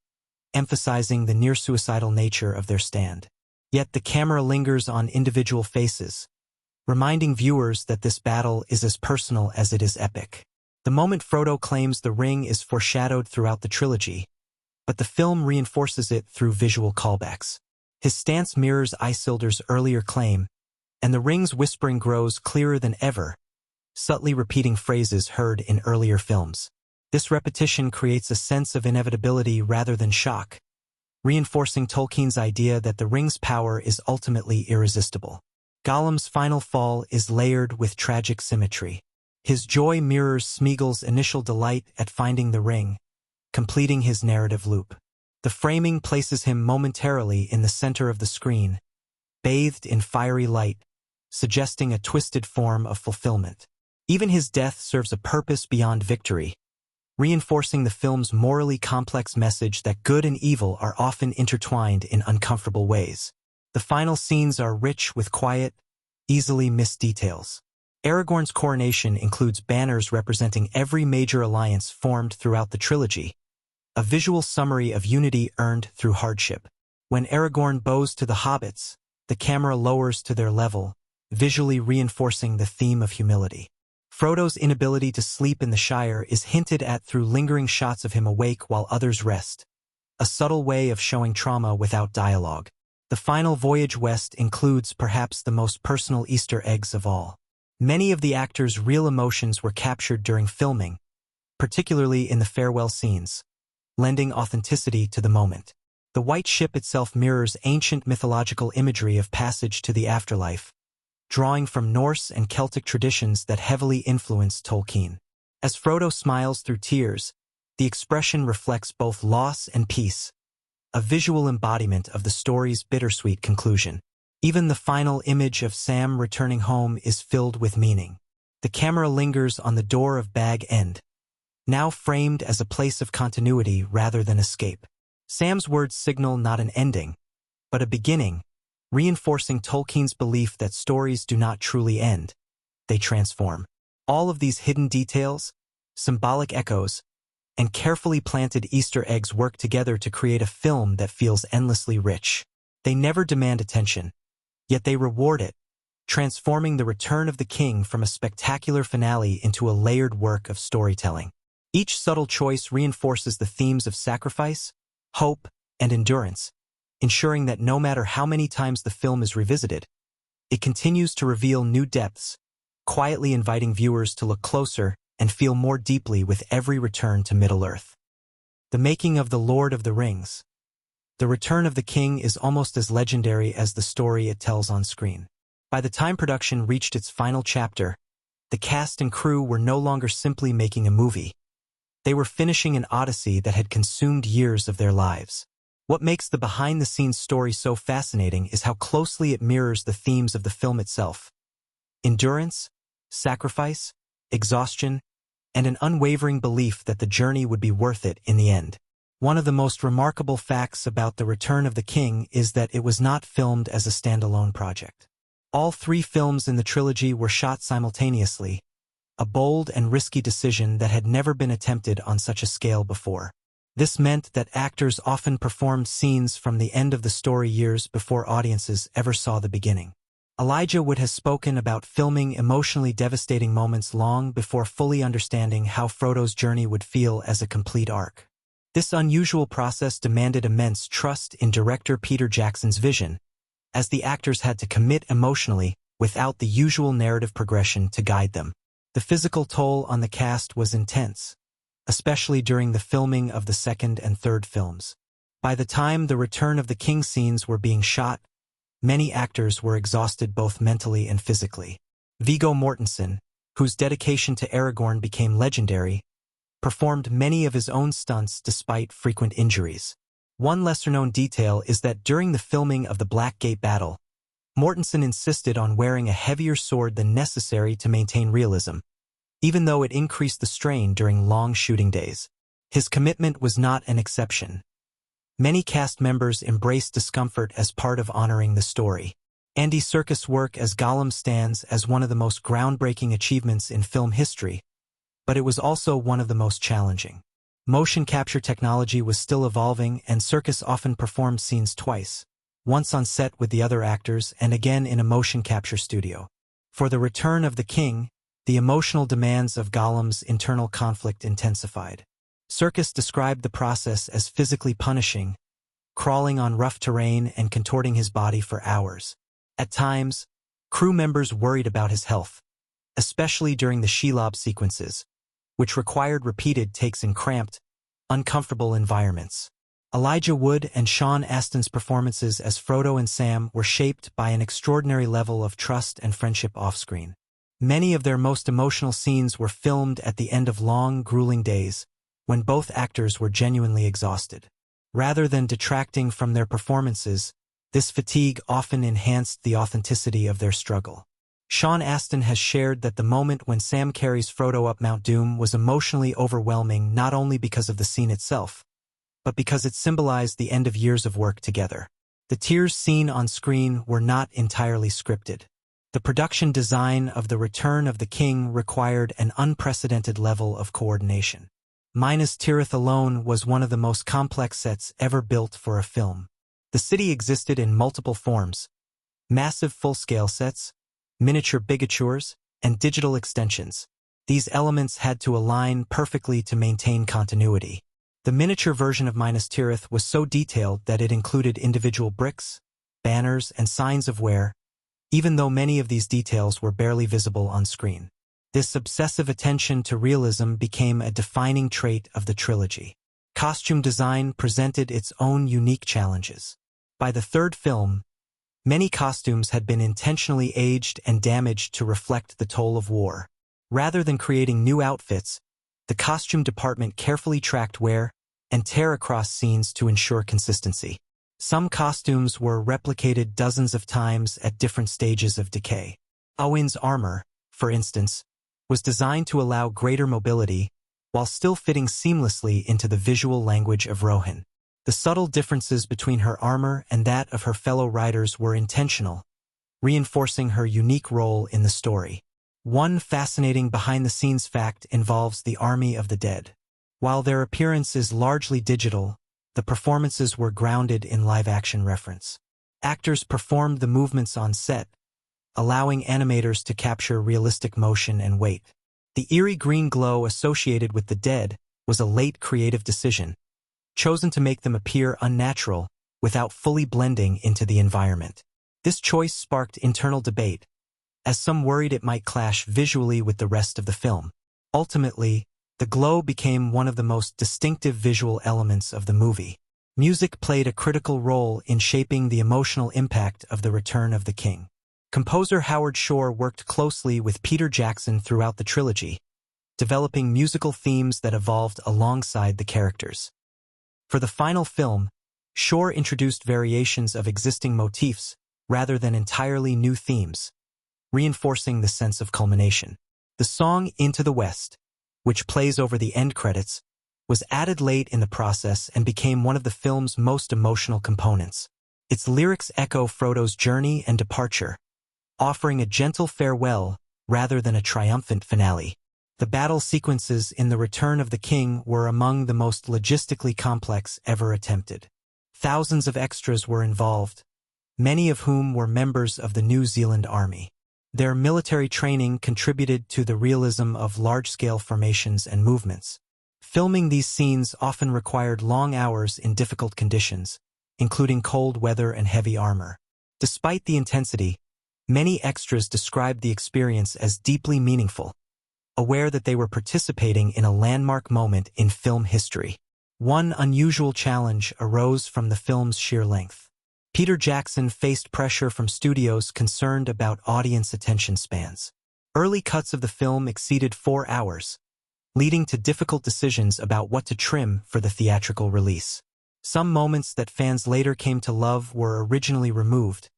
emphasizing the near-suicidal nature of their stand. Yet the camera lingers on individual faces, reminding viewers that this battle is as personal as it is epic. The moment Frodo claims the ring is foreshadowed throughout the trilogy, but the film reinforces it through visual callbacks. His stance mirrors Isildur's earlier claim, and the ring's whispering grows clearer than ever, subtly repeating phrases heard in earlier films. This repetition creates a sense of inevitability rather than shock, reinforcing Tolkien's idea that the ring's power is ultimately irresistible. Gollum's final fall is layered with tragic symmetry. His joy mirrors Smeagol's initial delight at finding the ring, completing his narrative loop. The framing places him momentarily in the center of the screen, bathed in fiery light, suggesting a twisted form of fulfillment. Even his death serves a purpose beyond victory, reinforcing the film's morally complex message that good and evil are often intertwined in uncomfortable ways. The final scenes are rich with quiet, easily missed details. Aragorn's coronation includes banners representing every major alliance formed throughout the trilogy, a visual summary of unity earned through hardship. When Aragorn bows to the hobbits, the camera lowers to their level, visually reinforcing the theme of humility. Frodo's inability to sleep in the Shire is hinted at through lingering shots of him awake while others rest, a subtle way of showing trauma without dialogue. The final voyage west includes perhaps the most personal Easter eggs of all. Many of the actors' real emotions were captured during filming, particularly in the farewell scenes, lending authenticity to the moment. The White Ship itself mirrors ancient mythological imagery of passage to the afterlife, drawing from Norse and Celtic traditions that heavily influenced Tolkien. As Frodo smiles through tears, the expression reflects both loss and peace, a visual embodiment of the story's bittersweet conclusion. Even the final image of Sam returning home is filled with meaning. The camera lingers on the door of Bag End, now framed as a place of continuity rather than escape. Sam's words signal not an ending, but a beginning, reinforcing Tolkien's belief that stories do not truly end, they transform. All of these hidden details, symbolic echoes, and carefully planted Easter eggs work together to create a film that feels endlessly rich. They never demand attention, yet they reward it, transforming The Return of the King from a spectacular finale into a layered work of storytelling. Each subtle choice reinforces the themes of sacrifice, hope, and endurance, ensuring that no matter how many times the film is revisited, it continues to reveal new depths, quietly inviting viewers to look closer and feel more deeply with every return to Middle-earth. The making of The Lord of the Rings. The Return of the King is almost as legendary as the story it tells on screen. By the time production reached its final chapter, the cast and crew were no longer simply making a movie. They were finishing an odyssey that had consumed years of their lives. What makes the behind-the-scenes story so fascinating is how closely it mirrors the themes of the film itself. Endurance, sacrifice, exhaustion, and an unwavering belief that the journey would be worth it in the end. One of the most remarkable facts about The Return of the King is that it was not filmed as a standalone project. All 3 films in the trilogy were shot simultaneously, a bold and risky decision that had never been attempted on such a scale before. This meant that actors often performed scenes from the end of the story years before audiences ever saw the beginning. Elijah Wood has spoken about filming emotionally devastating moments long before fully understanding how Frodo's journey would feel as a complete arc. This unusual process demanded immense trust in director Peter Jackson's vision, as the actors had to commit emotionally without the usual narrative progression to guide them. The physical toll on the cast was intense, especially during the filming of the second and third films. By the time the Return of the King scenes were being shot, many actors were exhausted both mentally and physically. Viggo Mortensen, whose dedication to Aragorn became legendary, performed many of his own stunts despite frequent injuries. One lesser-known detail is that during the filming of the Black Gate battle, Mortensen insisted on wearing a heavier sword than necessary to maintain realism, even though it increased the strain during long shooting days. His commitment was not an exception. Many cast members embraced discomfort as part of honoring the story. Andy Serkis' work as Gollum stands as one of the most groundbreaking achievements in film history, but it was also one of the most challenging. Motion capture technology was still evolving, and Serkis often performed scenes twice, once on set with the other actors and again in a motion capture studio. For The Return of the King, the emotional demands of Gollum's internal conflict intensified. Serkis described the process as physically punishing, crawling on rough terrain and contorting his body for hours. At times, crew members worried about his health, especially during the Shelob sequences, which required repeated takes in cramped, uncomfortable environments. Elijah Wood and Sean Astin's performances as Frodo and Sam were shaped by an extraordinary level of trust and friendship off-screen. Many of their most emotional scenes were filmed at the end of long, grueling days, when both actors were genuinely exhausted. Rather than detracting from their performances, this fatigue often enhanced the authenticity of their struggle. Sean Astin has shared that the moment when Sam carries Frodo up Mount Doom was emotionally overwhelming not only because of the scene itself, but because it symbolized the end of years of work together. The tears seen on screen were not entirely scripted. The production design of The Return of the King required an unprecedented level of coordination. Minas Tirith alone was one of the most complex sets ever built for a film. The city existed in multiple forms: massive full-scale sets, miniature bigatures, and digital extensions. These elements had to align perfectly to maintain continuity. The miniature version of Minas Tirith was so detailed that it included individual bricks, banners, and signs of wear, even though many of these details were barely visible on screen. This obsessive attention to realism became a defining trait of the trilogy. Costume design presented its own unique challenges. By the third film, many costumes had been intentionally aged and damaged to reflect the toll of war. Rather than creating new outfits, the costume department carefully tracked wear and tear across scenes to ensure consistency. Some costumes were replicated dozens of times at different stages of decay. Owen's armor, for instance, was designed to allow greater mobility while still fitting seamlessly into the visual language of Rohan. The subtle differences between her armor and that of her fellow riders were intentional, reinforcing her unique role in the story. One fascinating behind-the-scenes fact involves the Army of the Dead. While their appearance is largely digital, the performances were grounded in live-action reference. Actors performed the movements on set, allowing animators to capture realistic motion and weight. The eerie green glow associated with the dead was a late creative decision, chosen to make them appear unnatural without fully blending into the environment. This choice sparked internal debate, as some worried it might clash visually with the rest of the film. Ultimately, the glow became one of the most distinctive visual elements of the movie. Music played a critical role in shaping the emotional impact of The Return of the King. Composer Howard Shore worked closely with Peter Jackson throughout the trilogy, developing musical themes that evolved alongside the characters. For the final film, Shore introduced variations of existing motifs rather than entirely new themes, reinforcing the sense of culmination. The song Into the West, which plays over the end credits, was added late in the process and became one of the film's most emotional components. Its lyrics echo Frodo's journey and departure, offering a gentle farewell rather than a triumphant finale. The battle sequences in The Return of the King were among the most logistically complex ever attempted. Thousands of extras were involved, many of whom were members of the New Zealand Army. Their military training contributed to the realism of large-scale formations and movements. Filming these scenes often required long hours in difficult conditions, including cold weather and heavy armor. Despite the intensity, many extras described the experience as deeply meaningful, aware that they were participating in a landmark moment in film history. One unusual challenge arose from the film's sheer length. Peter Jackson faced pressure from studios concerned about audience attention spans. Early cuts of the film exceeded 4 hours, leading to difficult decisions about what to trim for the theatrical release. Some moments that fans later came to love were originally removed,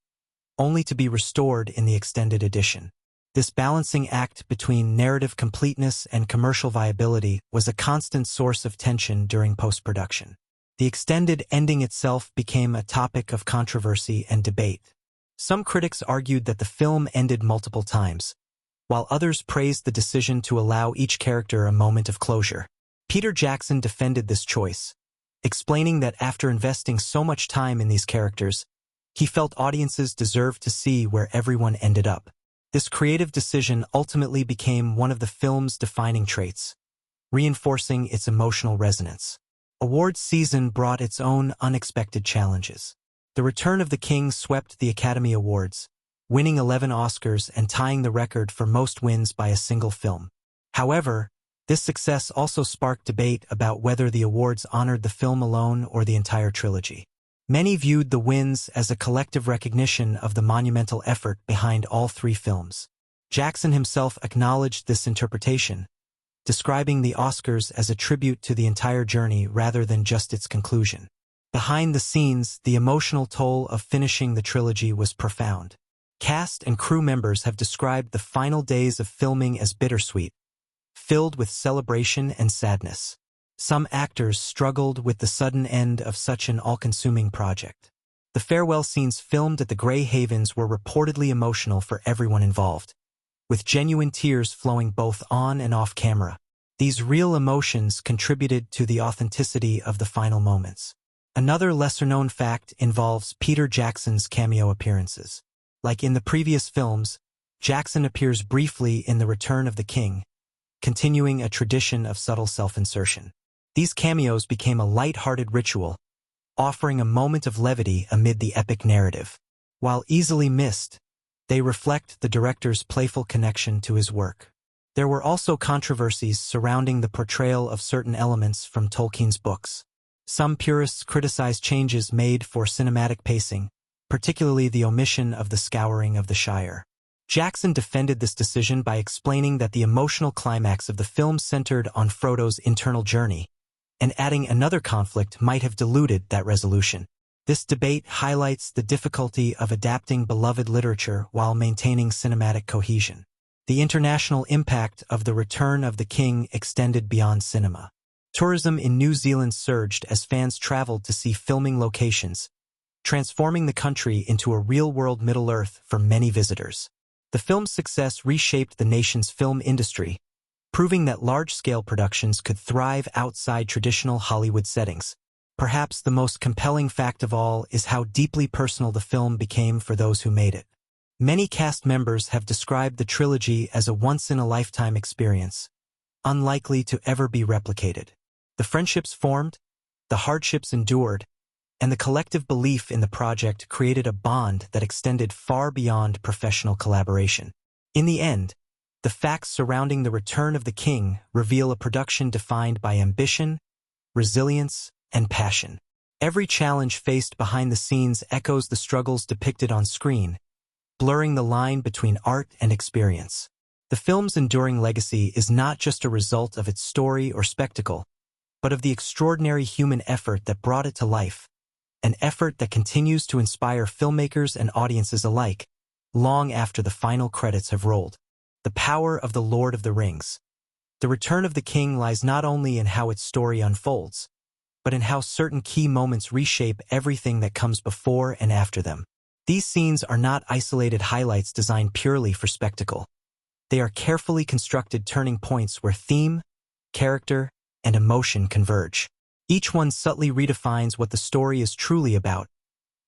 only to be restored in the extended edition. This balancing act between narrative completeness and commercial viability was a constant source of tension during post-production. The extended ending itself became a topic of controversy and debate. Some critics argued that the film ended multiple times, while others praised the decision to allow each character a moment of closure. Peter Jackson defended this choice, explaining that after investing so much time in these characters, he felt audiences deserved to see where everyone ended up. This creative decision ultimately became one of the film's defining traits, reinforcing its emotional resonance. Awards season brought its own unexpected challenges. The Return of the King swept the Academy Awards, winning 11 Oscars and tying the record for most wins by a single film. However, this success also sparked debate about whether the awards honored the film alone or the entire trilogy. Many viewed the wins as a collective recognition of the monumental effort behind all 3 films. Jackson himself acknowledged this interpretation, describing the Oscars as a tribute to the entire journey rather than just its conclusion. Behind the scenes, the emotional toll of finishing the trilogy was profound. Cast and crew members have described the final days of filming as bittersweet, filled with celebration and sadness. Some actors struggled with the sudden end of such an all-consuming project. The farewell scenes filmed at the Grey Havens were reportedly emotional for everyone involved, with genuine tears flowing both on and off camera. These real emotions contributed to the authenticity of the final moments. Another lesser-known fact involves Peter Jackson's cameo appearances. Like in the previous films, Jackson appears briefly in The Return of the King, continuing a tradition of subtle self-insertion. These cameos became a light-hearted ritual, offering a moment of levity amid the epic narrative. While easily missed, they reflect the director's playful connection to his work. There were also controversies surrounding the portrayal of certain elements from Tolkien's books. Some purists criticized changes made for cinematic pacing, particularly the omission of the Scouring of the Shire. Jackson defended this decision by explaining that the emotional climax of the film centered on Frodo's internal journey, and adding another conflict might have diluted that resolution. This debate highlights the difficulty of adapting beloved literature while maintaining cinematic cohesion. The international impact of The Return of the King extended beyond cinema. Tourism in New Zealand surged as fans traveled to see filming locations, transforming the country into a real-world Middle-earth for many visitors. The film's success reshaped the nation's film industry, proving that large-scale productions could thrive outside traditional Hollywood settings. Perhaps the most compelling fact of all is how deeply personal the film became for those who made it. Many cast members have described the trilogy as a once-in-a-lifetime experience, unlikely to ever be replicated. The friendships formed, the hardships endured, and the collective belief in the project created a bond that extended far beyond professional collaboration. In the end, the facts surrounding The Return of the King reveal a production defined by ambition, resilience, and passion. Every challenge faced behind the scenes echoes the struggles depicted on screen, blurring the line between art and experience. The film's enduring legacy is not just a result of its story or spectacle, but of the extraordinary human effort that brought it to life, an effort that continues to inspire filmmakers and audiences alike, long after the final credits have rolled. The power of The Lord of the Rings. The return of the king lies not only in how its story unfolds, but in how certain key moments reshape everything that comes before and after them. These scenes are not isolated highlights designed purely for spectacle. They are carefully constructed turning points where theme, character, and emotion converge. Each one subtly redefines what the story is truly about,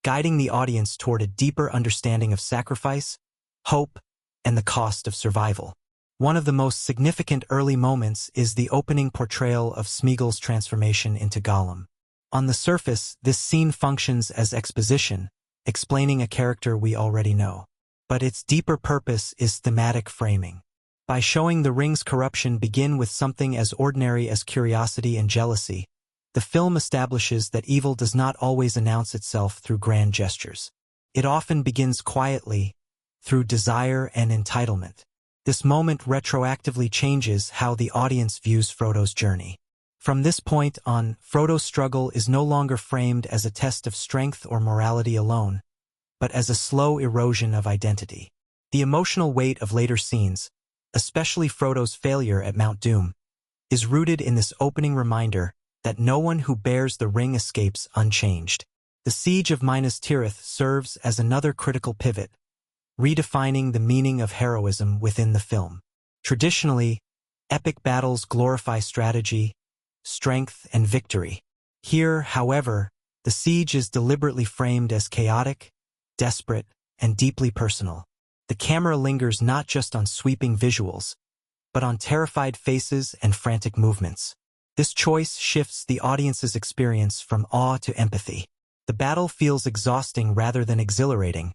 guiding the audience toward a deeper understanding of sacrifice, hope, and the cost of survival. One of the most significant early moments is the opening portrayal of Smeagol's transformation into Gollum. On the surface, this scene functions as exposition, explaining a character we already know. But its deeper purpose is thematic framing. By showing the ring's corruption begin with something as ordinary as curiosity and jealousy, the film establishes that evil does not always announce itself through grand gestures. It often begins quietly, through desire and entitlement. This moment retroactively changes how the audience views Frodo's journey. From this point on, Frodo's struggle is no longer framed as a test of strength or morality alone, but as a slow erosion of identity. The emotional weight of later scenes, especially Frodo's failure at Mount Doom, is rooted in this opening reminder that no one who bears the ring escapes unchanged. The siege of Minas Tirith serves as another critical pivot, redefining the meaning of heroism within the film. Traditionally, epic battles glorify strategy, strength, and victory. Here, however, the siege is deliberately framed as chaotic, desperate, and deeply personal. The camera lingers not just on sweeping visuals, but on terrified faces and frantic movements. This choice shifts the audience's experience from awe to empathy. The battle feels exhausting rather than exhilarating,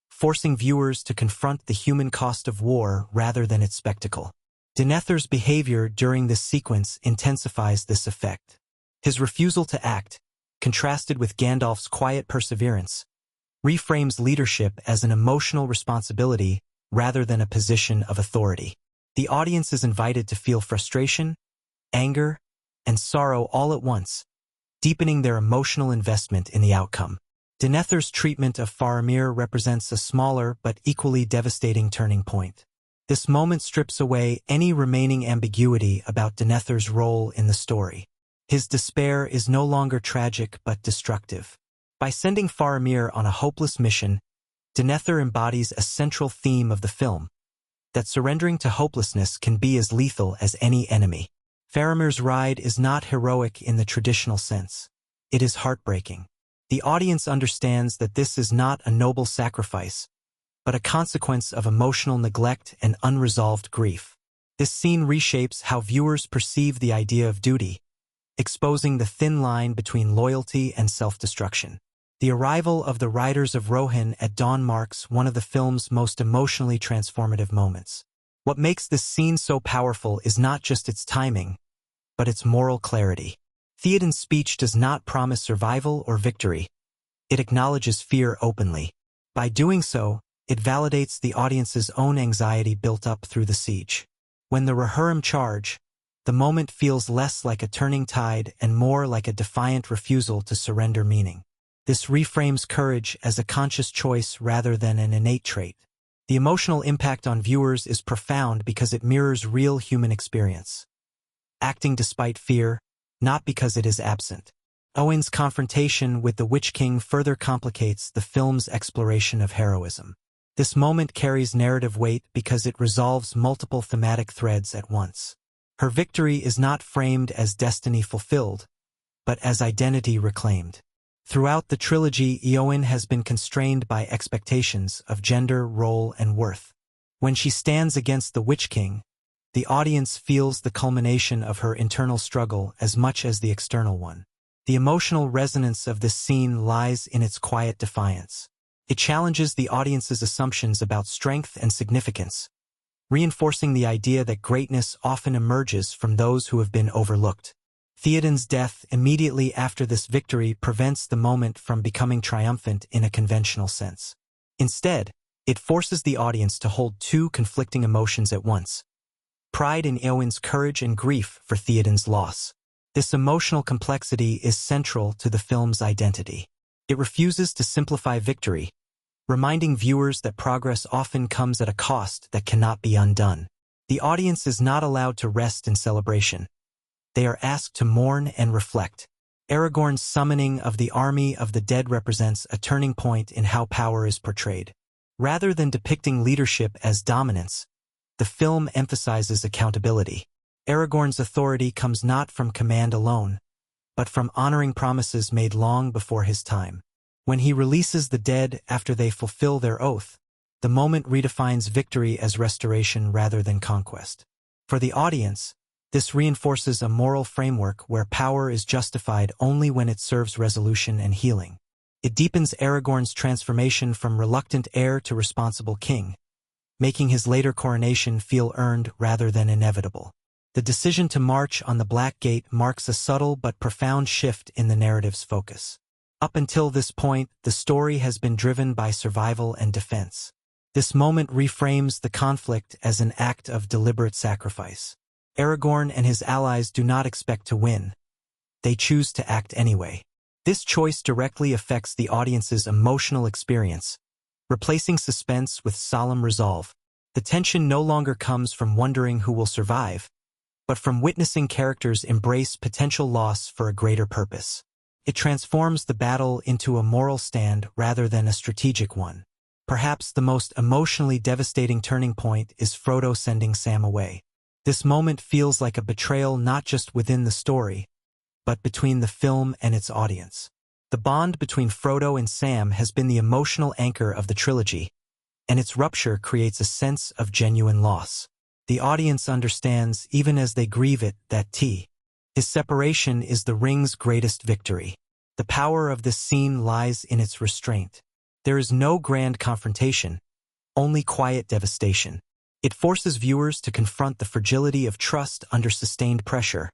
forcing viewers to confront the human cost of war rather than its spectacle. Denethor's behavior during this sequence intensifies this effect. His refusal to act, contrasted with Gandalf's quiet perseverance, reframes leadership as an emotional responsibility rather than a position of authority. The audience is invited to feel frustration, anger, and sorrow all at once, deepening their emotional investment in the outcome. Denethor's treatment of Faramir represents a smaller but equally devastating turning point. This moment strips away any remaining ambiguity about Denethor's role in the story. His despair is no longer tragic but destructive. By sending Faramir on a hopeless mission, Denethor embodies a central theme of the film, that surrendering to hopelessness can be as lethal as any enemy. Faramir's ride is not heroic in the traditional sense. It is heartbreaking. The audience understands that this is not a noble sacrifice, but a consequence of emotional neglect and unresolved grief. This scene reshapes how viewers perceive the idea of duty, exposing the thin line between loyalty and self-destruction. The arrival of the Riders of Rohan at dawn marks one of the film's most emotionally transformative moments. What makes this scene so powerful is not just its timing, but its moral clarity. Theoden's speech does not promise survival or victory. It acknowledges fear openly. By doing so, it validates the audience's own anxiety built up through the siege. When the Rohirrim charge, the moment feels less like a turning tide and more like a defiant refusal to surrender meaning. This reframes courage as a conscious choice rather than an innate trait. The emotional impact on viewers is profound because it mirrors real human experience. Acting despite fear, not because it is absent. Owen's confrontation with the Witch King further complicates the film's exploration of heroism. This moment carries narrative weight because it resolves multiple thematic threads at once. Her victory is not framed as destiny fulfilled, but as identity reclaimed. Throughout the trilogy, Eowyn has been constrained by expectations of gender, role, and worth. When she stands against the Witch King, the audience feels the culmination of her internal struggle as much as the external one. The emotional resonance of this scene lies in its quiet defiance. It challenges the audience's assumptions about strength and significance, reinforcing the idea that greatness often emerges from those who have been overlooked. Theoden's death immediately after this victory prevents the moment from becoming triumphant in a conventional sense. Instead, it forces the audience to hold two conflicting emotions at once: pride in Eowyn's courage and grief for Theoden's loss. This emotional complexity is central to the film's identity. It refuses to simplify victory, reminding viewers that progress often comes at a cost that cannot be undone. The audience is not allowed to rest in celebration. They are asked to mourn and reflect. Aragorn's summoning of the army of the dead represents a turning point in how power is portrayed. Rather than depicting leadership as dominance, the film emphasizes accountability. Aragorn's authority comes not from command alone, but from honoring promises made long before his time. When he releases the dead after they fulfill their oath, the moment redefines victory as restoration rather than conquest. For the audience, this reinforces a moral framework where power is justified only when it serves resolution and healing. It deepens Aragorn's transformation from reluctant heir to responsible king, making his later coronation feel earned rather than inevitable. The decision to march on the Black Gate marks a subtle but profound shift in the narrative's focus. Up until this point, the story has been driven by survival and defense. This moment reframes the conflict as an act of deliberate sacrifice. Aragorn and his allies do not expect to win. They choose to act anyway. This choice directly affects the audience's emotional experience, replacing suspense with solemn resolve. The tension no longer comes from wondering who will survive, but from witnessing characters embrace potential loss for a greater purpose. It transforms the battle into a moral stand rather than a strategic one. Perhaps the most emotionally devastating turning point is Frodo sending Sam away. This moment feels like a betrayal not just within the story, but between the film and its audience. The bond between Frodo and Sam has been the emotional anchor of the trilogy, and its rupture creates a sense of genuine loss. The audience understands, even as they grieve it, that his separation is the ring's greatest victory. The power of this scene lies in its restraint. There is no grand confrontation, only quiet devastation. It forces viewers to confront the fragility of trust under sustained pressure,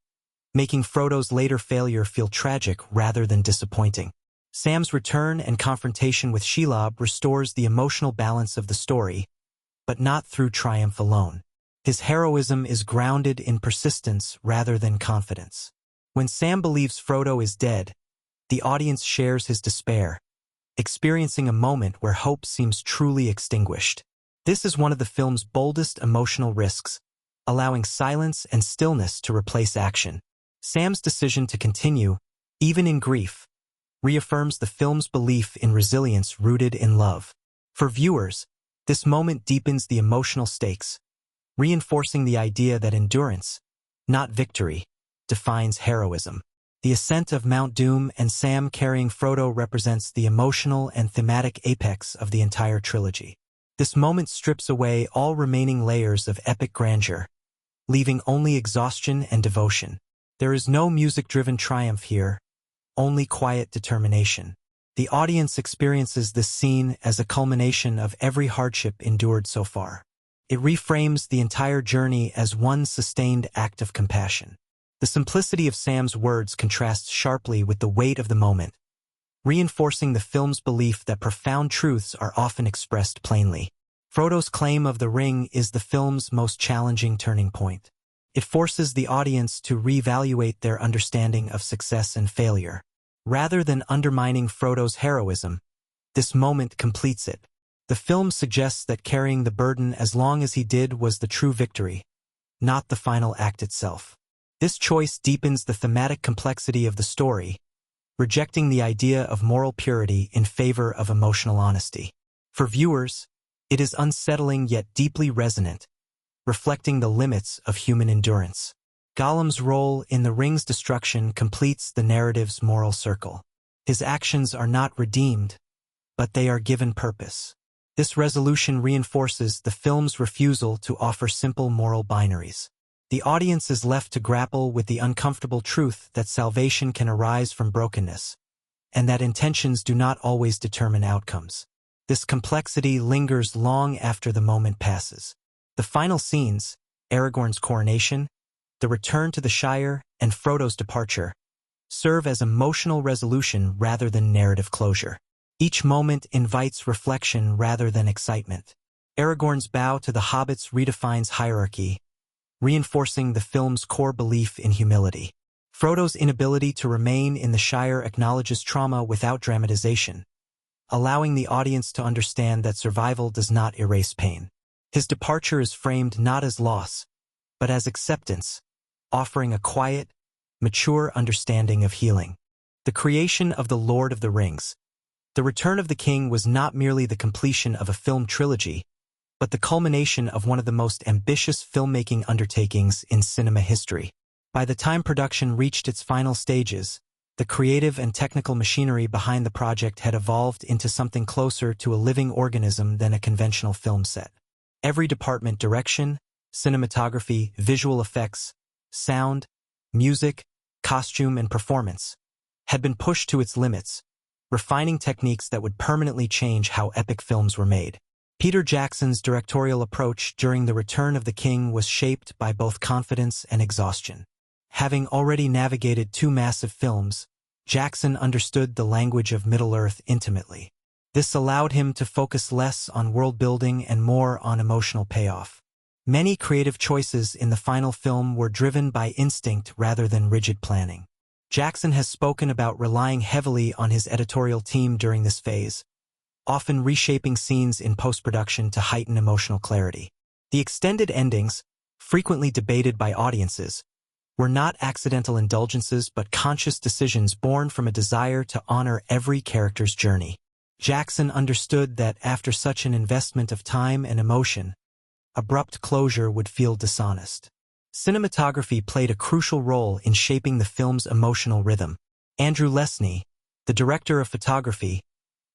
making Frodo's later failure feel tragic rather than disappointing. Sam's return and confrontation with Shelob restores the emotional balance of the story, but not through triumph alone. His heroism is grounded in persistence rather than confidence. When Sam believes Frodo is dead, the audience shares his despair, experiencing a moment where hope seems truly extinguished. This is one of the film's boldest emotional risks, allowing silence and stillness to replace action. Sam's decision to continue, even in grief, reaffirms the film's belief in resilience rooted in love. For viewers, this moment deepens the emotional stakes, reinforcing the idea that endurance, not victory, defines heroism. The ascent of Mount Doom and Sam carrying Frodo represents the emotional and thematic apex of the entire trilogy. This moment strips away all remaining layers of epic grandeur, leaving only exhaustion and devotion. There is no music-driven triumph here, only quiet determination. The audience experiences this scene as a culmination of every hardship endured so far. It reframes the entire journey as one sustained act of compassion. The simplicity of Sam's words contrasts sharply with the weight of the moment, reinforcing the film's belief that profound truths are often expressed plainly. Frodo's claim of the ring is the film's most challenging turning point. It forces the audience to reevaluate their understanding of success and failure. Rather than undermining Frodo's heroism, this moment completes it. The film suggests that carrying the burden as long as he did was the true victory, not the final act itself. This choice deepens the thematic complexity of the story, rejecting the idea of moral purity in favor of emotional honesty. For viewers, it is unsettling yet deeply resonant, reflecting the limits of human endurance. Gollum's role in the ring's destruction completes the narrative's moral circle. His actions are not redeemed, but they are given purpose. This resolution reinforces the film's refusal to offer simple moral binaries. The audience is left to grapple with the uncomfortable truth that salvation can arise from brokenness, and that intentions do not always determine outcomes. This complexity lingers long after the moment passes. The final scenes, Aragorn's coronation, the return to the Shire, and Frodo's departure, serve as emotional resolution rather than narrative closure. Each moment invites reflection rather than excitement. Aragorn's bow to the hobbits redefines hierarchy, reinforcing the film's core belief in humility. Frodo's inability to remain in the Shire acknowledges trauma without dramatization, allowing the audience to understand that survival does not erase pain. His departure is framed not as loss, but as acceptance, offering a quiet, mature understanding of healing. The creation of The Lord of the Rings. The Return of the King was not merely the completion of a film trilogy, but the culmination of one of the most ambitious filmmaking undertakings in cinema history. By the time production reached its final stages, the creative and technical machinery behind the project had evolved into something closer to a living organism than a conventional film set. Every department — direction, cinematography, visual effects, sound, music, costume, and performance — had been pushed to its limits, refining techniques that would permanently change how epic films were made. Peter Jackson's directorial approach during The Return of the King was shaped by both confidence and exhaustion. Having already navigated 2 massive films, Jackson understood the language of Middle-earth intimately. This allowed him to focus less on world-building and more on emotional payoff. Many creative choices in the final film were driven by instinct rather than rigid planning. Jackson has spoken about relying heavily on his editorial team during this phase, often reshaping scenes in post-production to heighten emotional clarity. The extended endings, frequently debated by audiences, were not accidental indulgences but conscious decisions born from a desire to honor every character's journey. Jackson understood that after such an investment of time and emotion, abrupt closure would feel dishonest. Cinematography played a crucial role in shaping the film's emotional rhythm. Andrew Lesnie, the director of photography,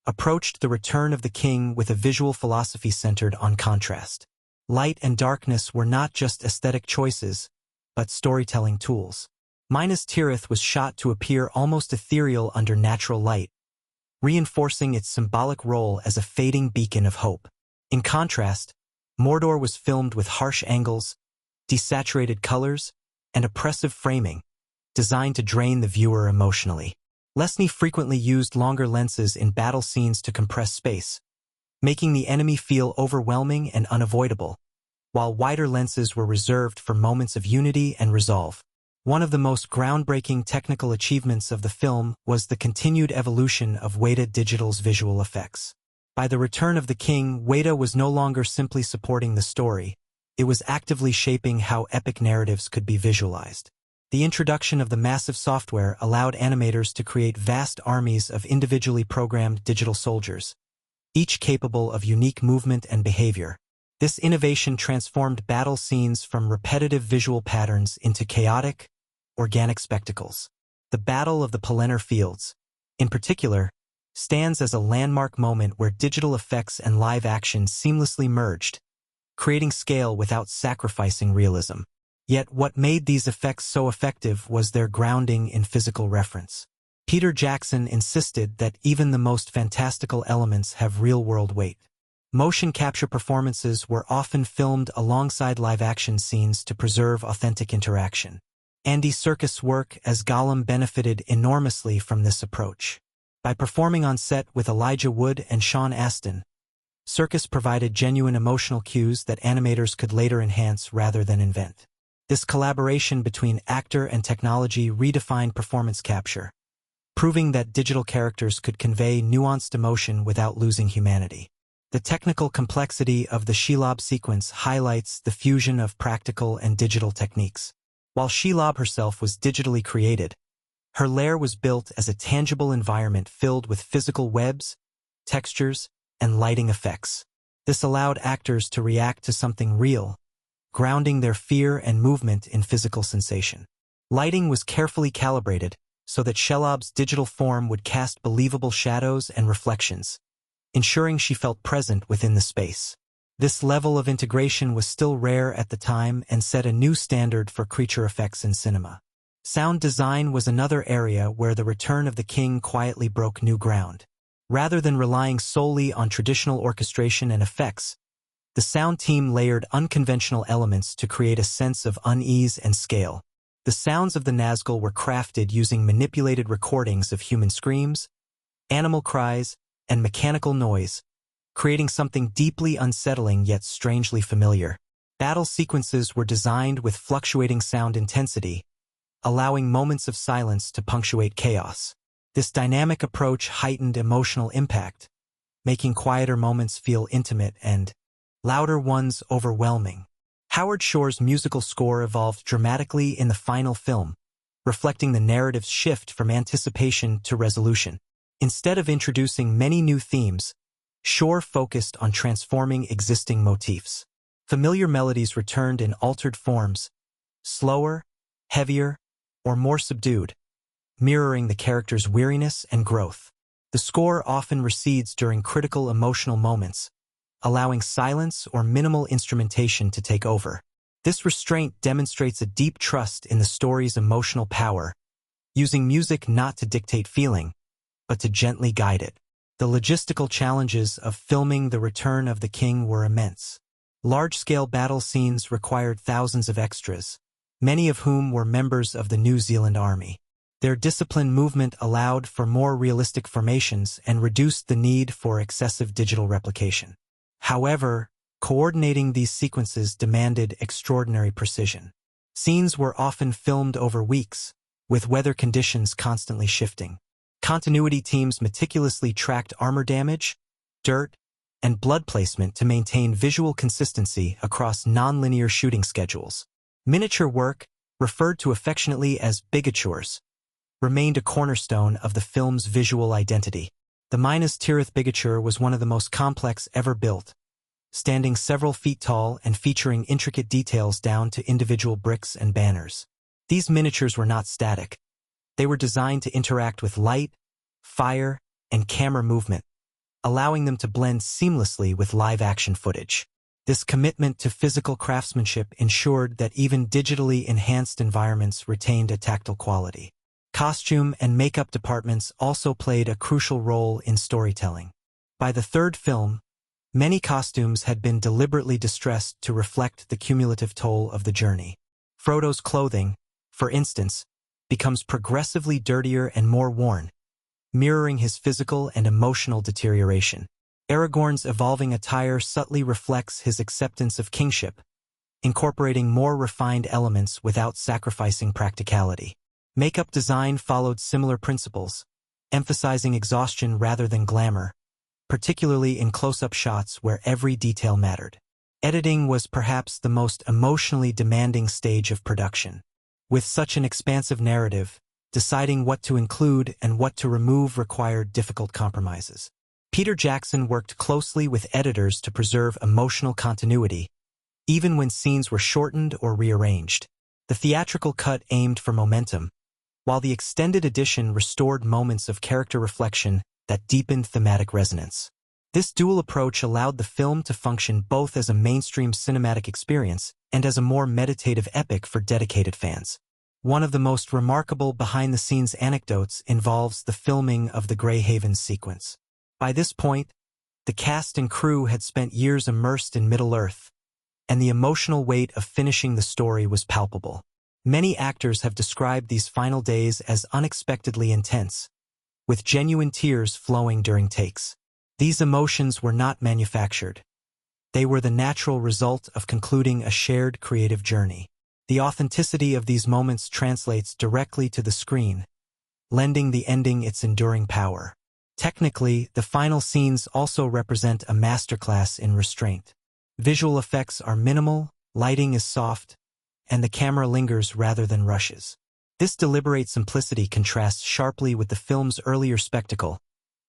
approached The Return of the King with a visual philosophy centered on contrast. Light and darkness were not just aesthetic choices, but storytelling tools. Minas Tirith was shot to appear almost ethereal under natural light, reinforcing its symbolic role as a fading beacon of hope. In contrast, Mordor was filmed with harsh angles, desaturated colors, and oppressive framing, designed to drain the viewer emotionally. Lesnie frequently used longer lenses in battle scenes to compress space, making the enemy feel overwhelming and unavoidable, while wider lenses were reserved for moments of unity and resolve. One of the most groundbreaking technical achievements of the film was the continued evolution of Weta Digital's visual effects. By The Return of the King, Weta was no longer simply supporting the story, it was actively shaping how epic narratives could be visualized. The introduction of the massive software allowed animators to create vast armies of individually programmed digital soldiers, each capable of unique movement and behavior. This innovation transformed battle scenes from repetitive visual patterns into chaotic, organic spectacles. The Battle of the Pelennor Fields, in particular, stands as a landmark moment where digital effects and live action seamlessly merged, creating scale without sacrificing realism. Yet what made these effects so effective was their grounding in physical reference. Peter Jackson insisted that even the most fantastical elements have real-world weight. Motion capture performances were often filmed alongside live-action scenes to preserve authentic interaction. Andy Serkis' work as Gollum benefited enormously from this approach. By performing on set with Elijah Wood and Sean Astin, Serkis provided genuine emotional cues that animators could later enhance rather than invent. This collaboration between actor and technology redefined performance capture, proving that digital characters could convey nuanced emotion without losing humanity. The technical complexity of the Shelob sequence highlights the fusion of practical and digital techniques. While Shelob herself was digitally created, her lair was built as a tangible environment filled with physical webs, textures, and lighting effects. This allowed actors to react to something real, grounding their fear and movement in physical sensation. Lighting was carefully calibrated so that Shelob's digital form would cast believable shadows and reflections, ensuring she felt present within the space. This level of integration was still rare at the time and set a new standard for creature effects in cinema. Sound design was another area where The Return of the King quietly broke new ground. Rather than relying solely on traditional orchestration and effects, the sound team layered unconventional elements to create a sense of unease and scale. The sounds of the Nazgul were crafted using manipulated recordings of human screams, animal cries, and mechanical noise, creating something deeply unsettling yet strangely familiar. Battle sequences were designed with fluctuating sound intensity, allowing moments of silence to punctuate chaos. This dynamic approach heightened emotional impact, making quieter moments feel intimate and louder ones overwhelming. Howard Shore's musical score evolved dramatically in the final film, reflecting the narrative's shift from anticipation to resolution. Instead of introducing many new themes, Shore focused on transforming existing motifs. Familiar melodies returned in altered forms, slower, heavier, or more subdued, mirroring the character's weariness and growth. The score often recedes during critical emotional moments, allowing silence or minimal instrumentation to take over. This restraint demonstrates a deep trust in the story's emotional power, using music not to dictate feeling, but to gently guide it. The logistical challenges of filming The Return of the King were immense. Large-scale battle scenes required thousands of extras, many of whom were members of the New Zealand Army. Their disciplined movement allowed for more realistic formations and reduced the need for excessive digital replication. However, coordinating these sequences demanded extraordinary precision. Scenes were often filmed over weeks, with weather conditions constantly shifting. Continuity teams meticulously tracked armor damage, dirt, and blood placement to maintain visual consistency across nonlinear shooting schedules. Miniature work, referred to affectionately as bigatures, remained a cornerstone of the film's visual identity. The Minas Tirith bigature was one of the most complex ever built, standing several feet tall and featuring intricate details down to individual bricks and banners. These miniatures were not static. They were designed to interact with light, fire, and camera movement, allowing them to blend seamlessly with live-action footage. This commitment to physical craftsmanship ensured that even digitally enhanced environments retained a tactile quality. Costume and makeup departments also played a crucial role in storytelling. By the third film, many costumes had been deliberately distressed to reflect the cumulative toll of the journey. Frodo's clothing, for instance, becomes progressively dirtier and more worn, mirroring his physical and emotional deterioration. Aragorn's evolving attire subtly reflects his acceptance of kingship, incorporating more refined elements without sacrificing practicality. Makeup design followed similar principles, emphasizing exhaustion rather than glamour, particularly in close-up shots where every detail mattered. Editing was perhaps the most emotionally demanding stage of production. With such an expansive narrative, deciding what to include and what to remove required difficult compromises. Peter Jackson worked closely with editors to preserve emotional continuity, even when scenes were shortened or rearranged. The theatrical cut aimed for momentum, while the extended edition restored moments of character reflection that deepened thematic resonance. This dual approach allowed the film to function both as a mainstream cinematic experience and as a more meditative epic for dedicated fans. One of the most remarkable behind-the-scenes anecdotes involves the filming of the Grey Havens sequence. By this point, the cast and crew had spent years immersed in Middle-earth, and the emotional weight of finishing the story was palpable. Many actors have described these final days as unexpectedly intense, with genuine tears flowing during takes. These emotions were not manufactured. They were the natural result of concluding a shared creative journey. The authenticity of these moments translates directly to the screen, lending the ending its enduring power. Technically, the final scenes also represent a masterclass in restraint. Visual effects are minimal, lighting is soft, and the camera lingers rather than rushes. This deliberate simplicity contrasts sharply with the film's earlier spectacle,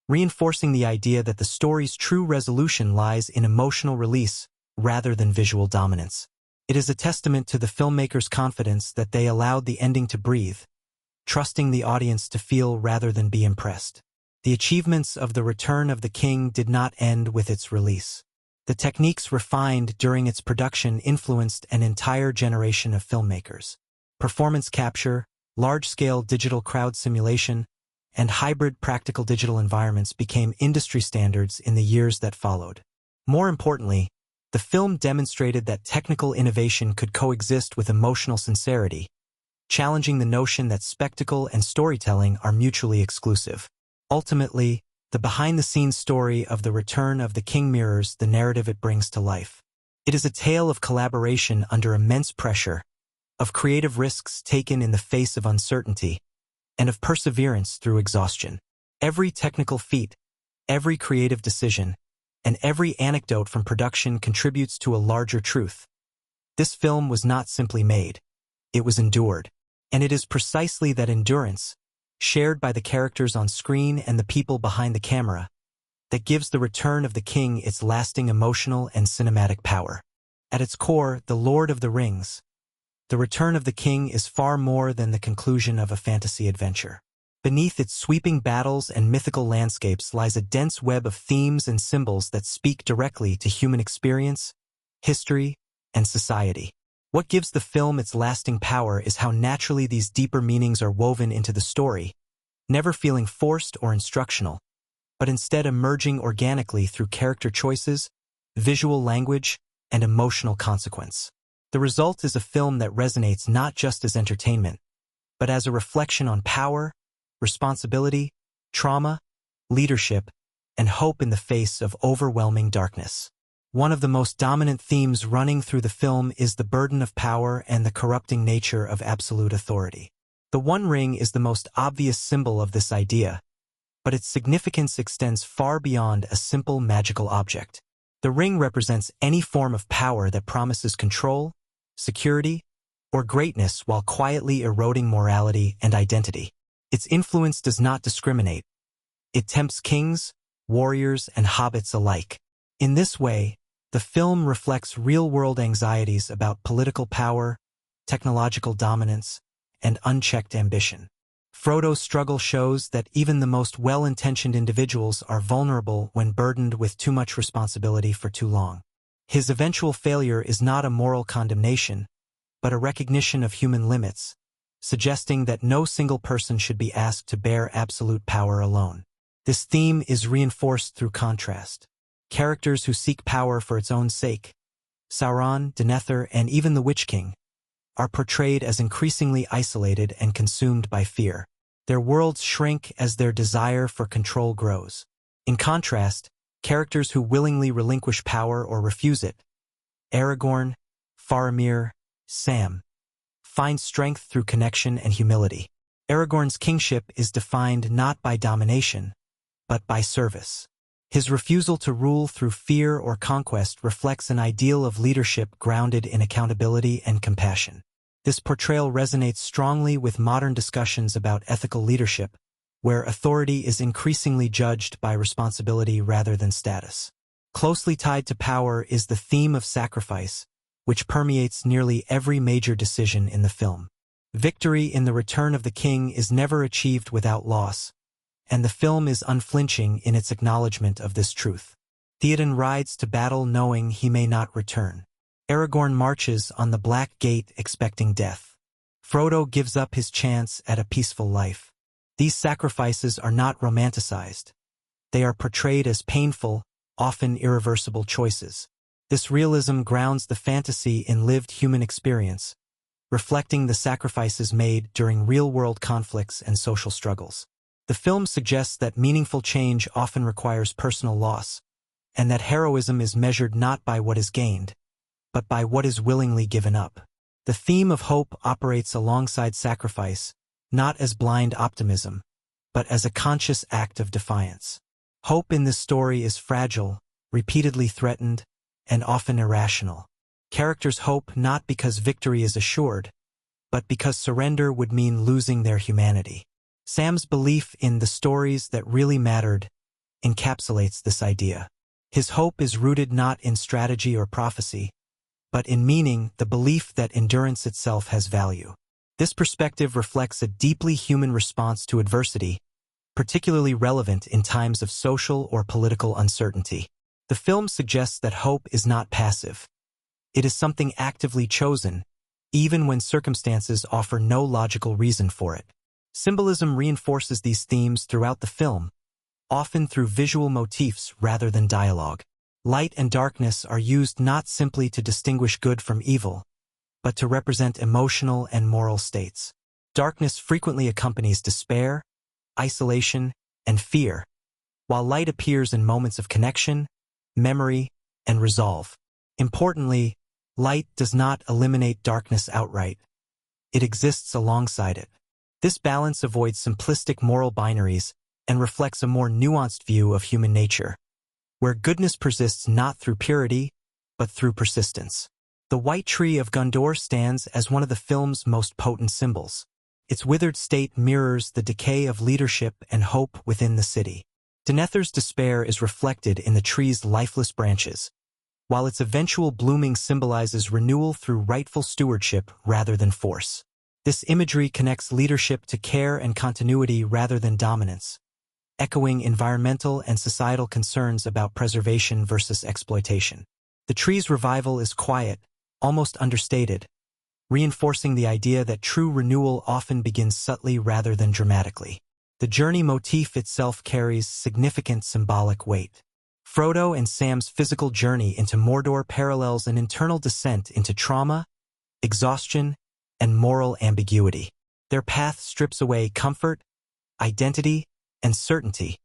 reinforcing the idea that the story's true resolution lies in emotional release rather than visual dominance. It is a testament to the filmmaker's confidence that they allowed the ending to breathe, trusting the audience to feel rather than be impressed. The achievements of The Return of the King did not end with its release. The techniques refined during its production influenced an entire generation of filmmakers. Performance capture, large-scale digital crowd simulation, and hybrid practical digital environments became industry standards in the years that followed. More importantly, the film demonstrated that technical innovation could coexist with emotional sincerity, challenging the notion that spectacle and storytelling are mutually exclusive. Ultimately, the behind-the-scenes story of The Return of the King mirrors the narrative it brings to life. It is a tale of collaboration under immense pressure, of creative risks taken in the face of uncertainty, and of perseverance through exhaustion. Every technical feat, every creative decision, and every anecdote from production contributes to a larger truth. This film was not simply made, it was endured. And it is precisely that endurance, shared by the characters on screen and the people behind the camera, that gives The Return of the King its lasting emotional and cinematic power. At its core, The Lord of the Rings, The Return of the King is far more than the conclusion of a fantasy adventure. Beneath its sweeping battles and mythical landscapes lies a dense web of themes and symbols that speak directly to human experience, history, and society. What gives the film its lasting power is how naturally these deeper meanings are woven into the story, never feeling forced or instructional, but instead emerging organically through character choices, visual language, and emotional consequence. The result is a film that resonates not just as entertainment, but as a reflection on power, responsibility, trauma, leadership, and hope in the face of overwhelming darkness. One of the most dominant themes running through the film is the burden of power and the corrupting nature of absolute authority. The One Ring is the most obvious symbol of this idea, but its significance extends far beyond a simple magical object. The ring represents any form of power that promises control, security, or greatness while quietly eroding morality and identity. Its influence does not discriminate. It tempts kings, warriors, and hobbits alike. In this way, the film reflects real-world anxieties about political power, technological dominance, and unchecked ambition. Frodo's struggle shows that even the most well-intentioned individuals are vulnerable when burdened with too much responsibility for too long. His eventual failure is not a moral condemnation, but a recognition of human limits, suggesting that no single person should be asked to bear absolute power alone. This theme is reinforced through contrast. Characters who seek power for its own sake, Sauron, Denethor, and even the Witch King, are portrayed as increasingly isolated and consumed by fear. Their worlds shrink as their desire for control grows. In contrast, characters who willingly relinquish power or refuse it, Aragorn, Faramir, Sam, find strength through connection and humility. Aragorn's kingship is defined not by domination, but by service. His refusal to rule through fear or conquest reflects an ideal of leadership grounded in accountability and compassion. This portrayal resonates strongly with modern discussions about ethical leadership, where authority is increasingly judged by responsibility rather than status. Closely tied to power is the theme of sacrifice, which permeates nearly every major decision in the film. Victory in The Return of the King is never achieved without loss, and the film is unflinching in its acknowledgement of this truth. Theoden rides to battle knowing he may not return. Aragorn marches on the Black Gate expecting death. Frodo gives up his chance at a peaceful life. These sacrifices are not romanticized. They are portrayed as painful, often irreversible choices. This realism grounds the fantasy in lived human experience, reflecting the sacrifices made during real-world conflicts and social struggles. The film suggests that meaningful change often requires personal loss, and that heroism is measured not by what is gained, but by what is willingly given up. The theme of hope operates alongside sacrifice, not as blind optimism, but as a conscious act of defiance. Hope in this story is fragile, repeatedly threatened, and often irrational. Characters hope not because victory is assured, but because surrender would mean losing their humanity. Sam's belief in the stories that really mattered encapsulates this idea. His hope is rooted not in strategy or prophecy, but in meaning, the belief that endurance itself has value. This perspective reflects a deeply human response to adversity, particularly relevant in times of social or political uncertainty. The film suggests that hope is not passive. It is something actively chosen, even when circumstances offer no logical reason for it. Symbolism reinforces these themes throughout the film, often through visual motifs rather than dialogue. Light and darkness are used not simply to distinguish good from evil, but to represent emotional and moral states. Darkness frequently accompanies despair, isolation, and fear, while light appears in moments of connection, memory, and resolve. Importantly, light does not eliminate darkness outright. It exists alongside it. This balance avoids simplistic moral binaries and reflects a more nuanced view of human nature. where goodness persists not through purity, but through persistence. The white tree of Gondor stands as one of the film's most potent symbols. Its withered state mirrors the decay of leadership and hope within the city. Denethor's despair is reflected in the tree's lifeless branches, while its eventual blooming symbolizes renewal through rightful stewardship rather than force. This imagery connects leadership to care and continuity rather than dominance, echoing environmental and societal concerns about preservation versus exploitation. The tree's revival is quiet, almost understated, reinforcing the idea that true renewal often begins subtly rather than dramatically. The journey motif itself carries significant symbolic weight. Frodo and Sam's physical journey into Mordor parallels an internal descent into trauma, exhaustion, and moral ambiguity. Their path strips away comfort, identity, and certainty,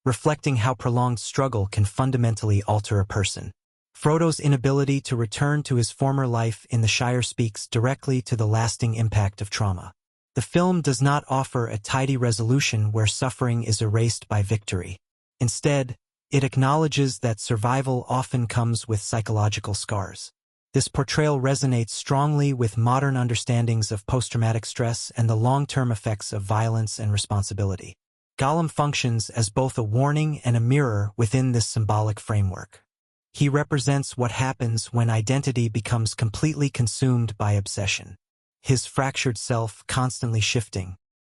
reflecting how prolonged struggle can fundamentally alter a person. Frodo's inability to return to his former life in the Shire speaks directly to the lasting impact of trauma. The film does not offer a tidy resolution where suffering is erased by victory. Instead, it acknowledges that survival often comes with psychological scars. This portrayal resonates strongly with modern understandings of post-traumatic stress and the long-term effects of violence and responsibility. Gollum functions as both a warning and a mirror within this symbolic framework. He represents what happens when identity becomes completely consumed by obsession. His fractured self, constantly shifting,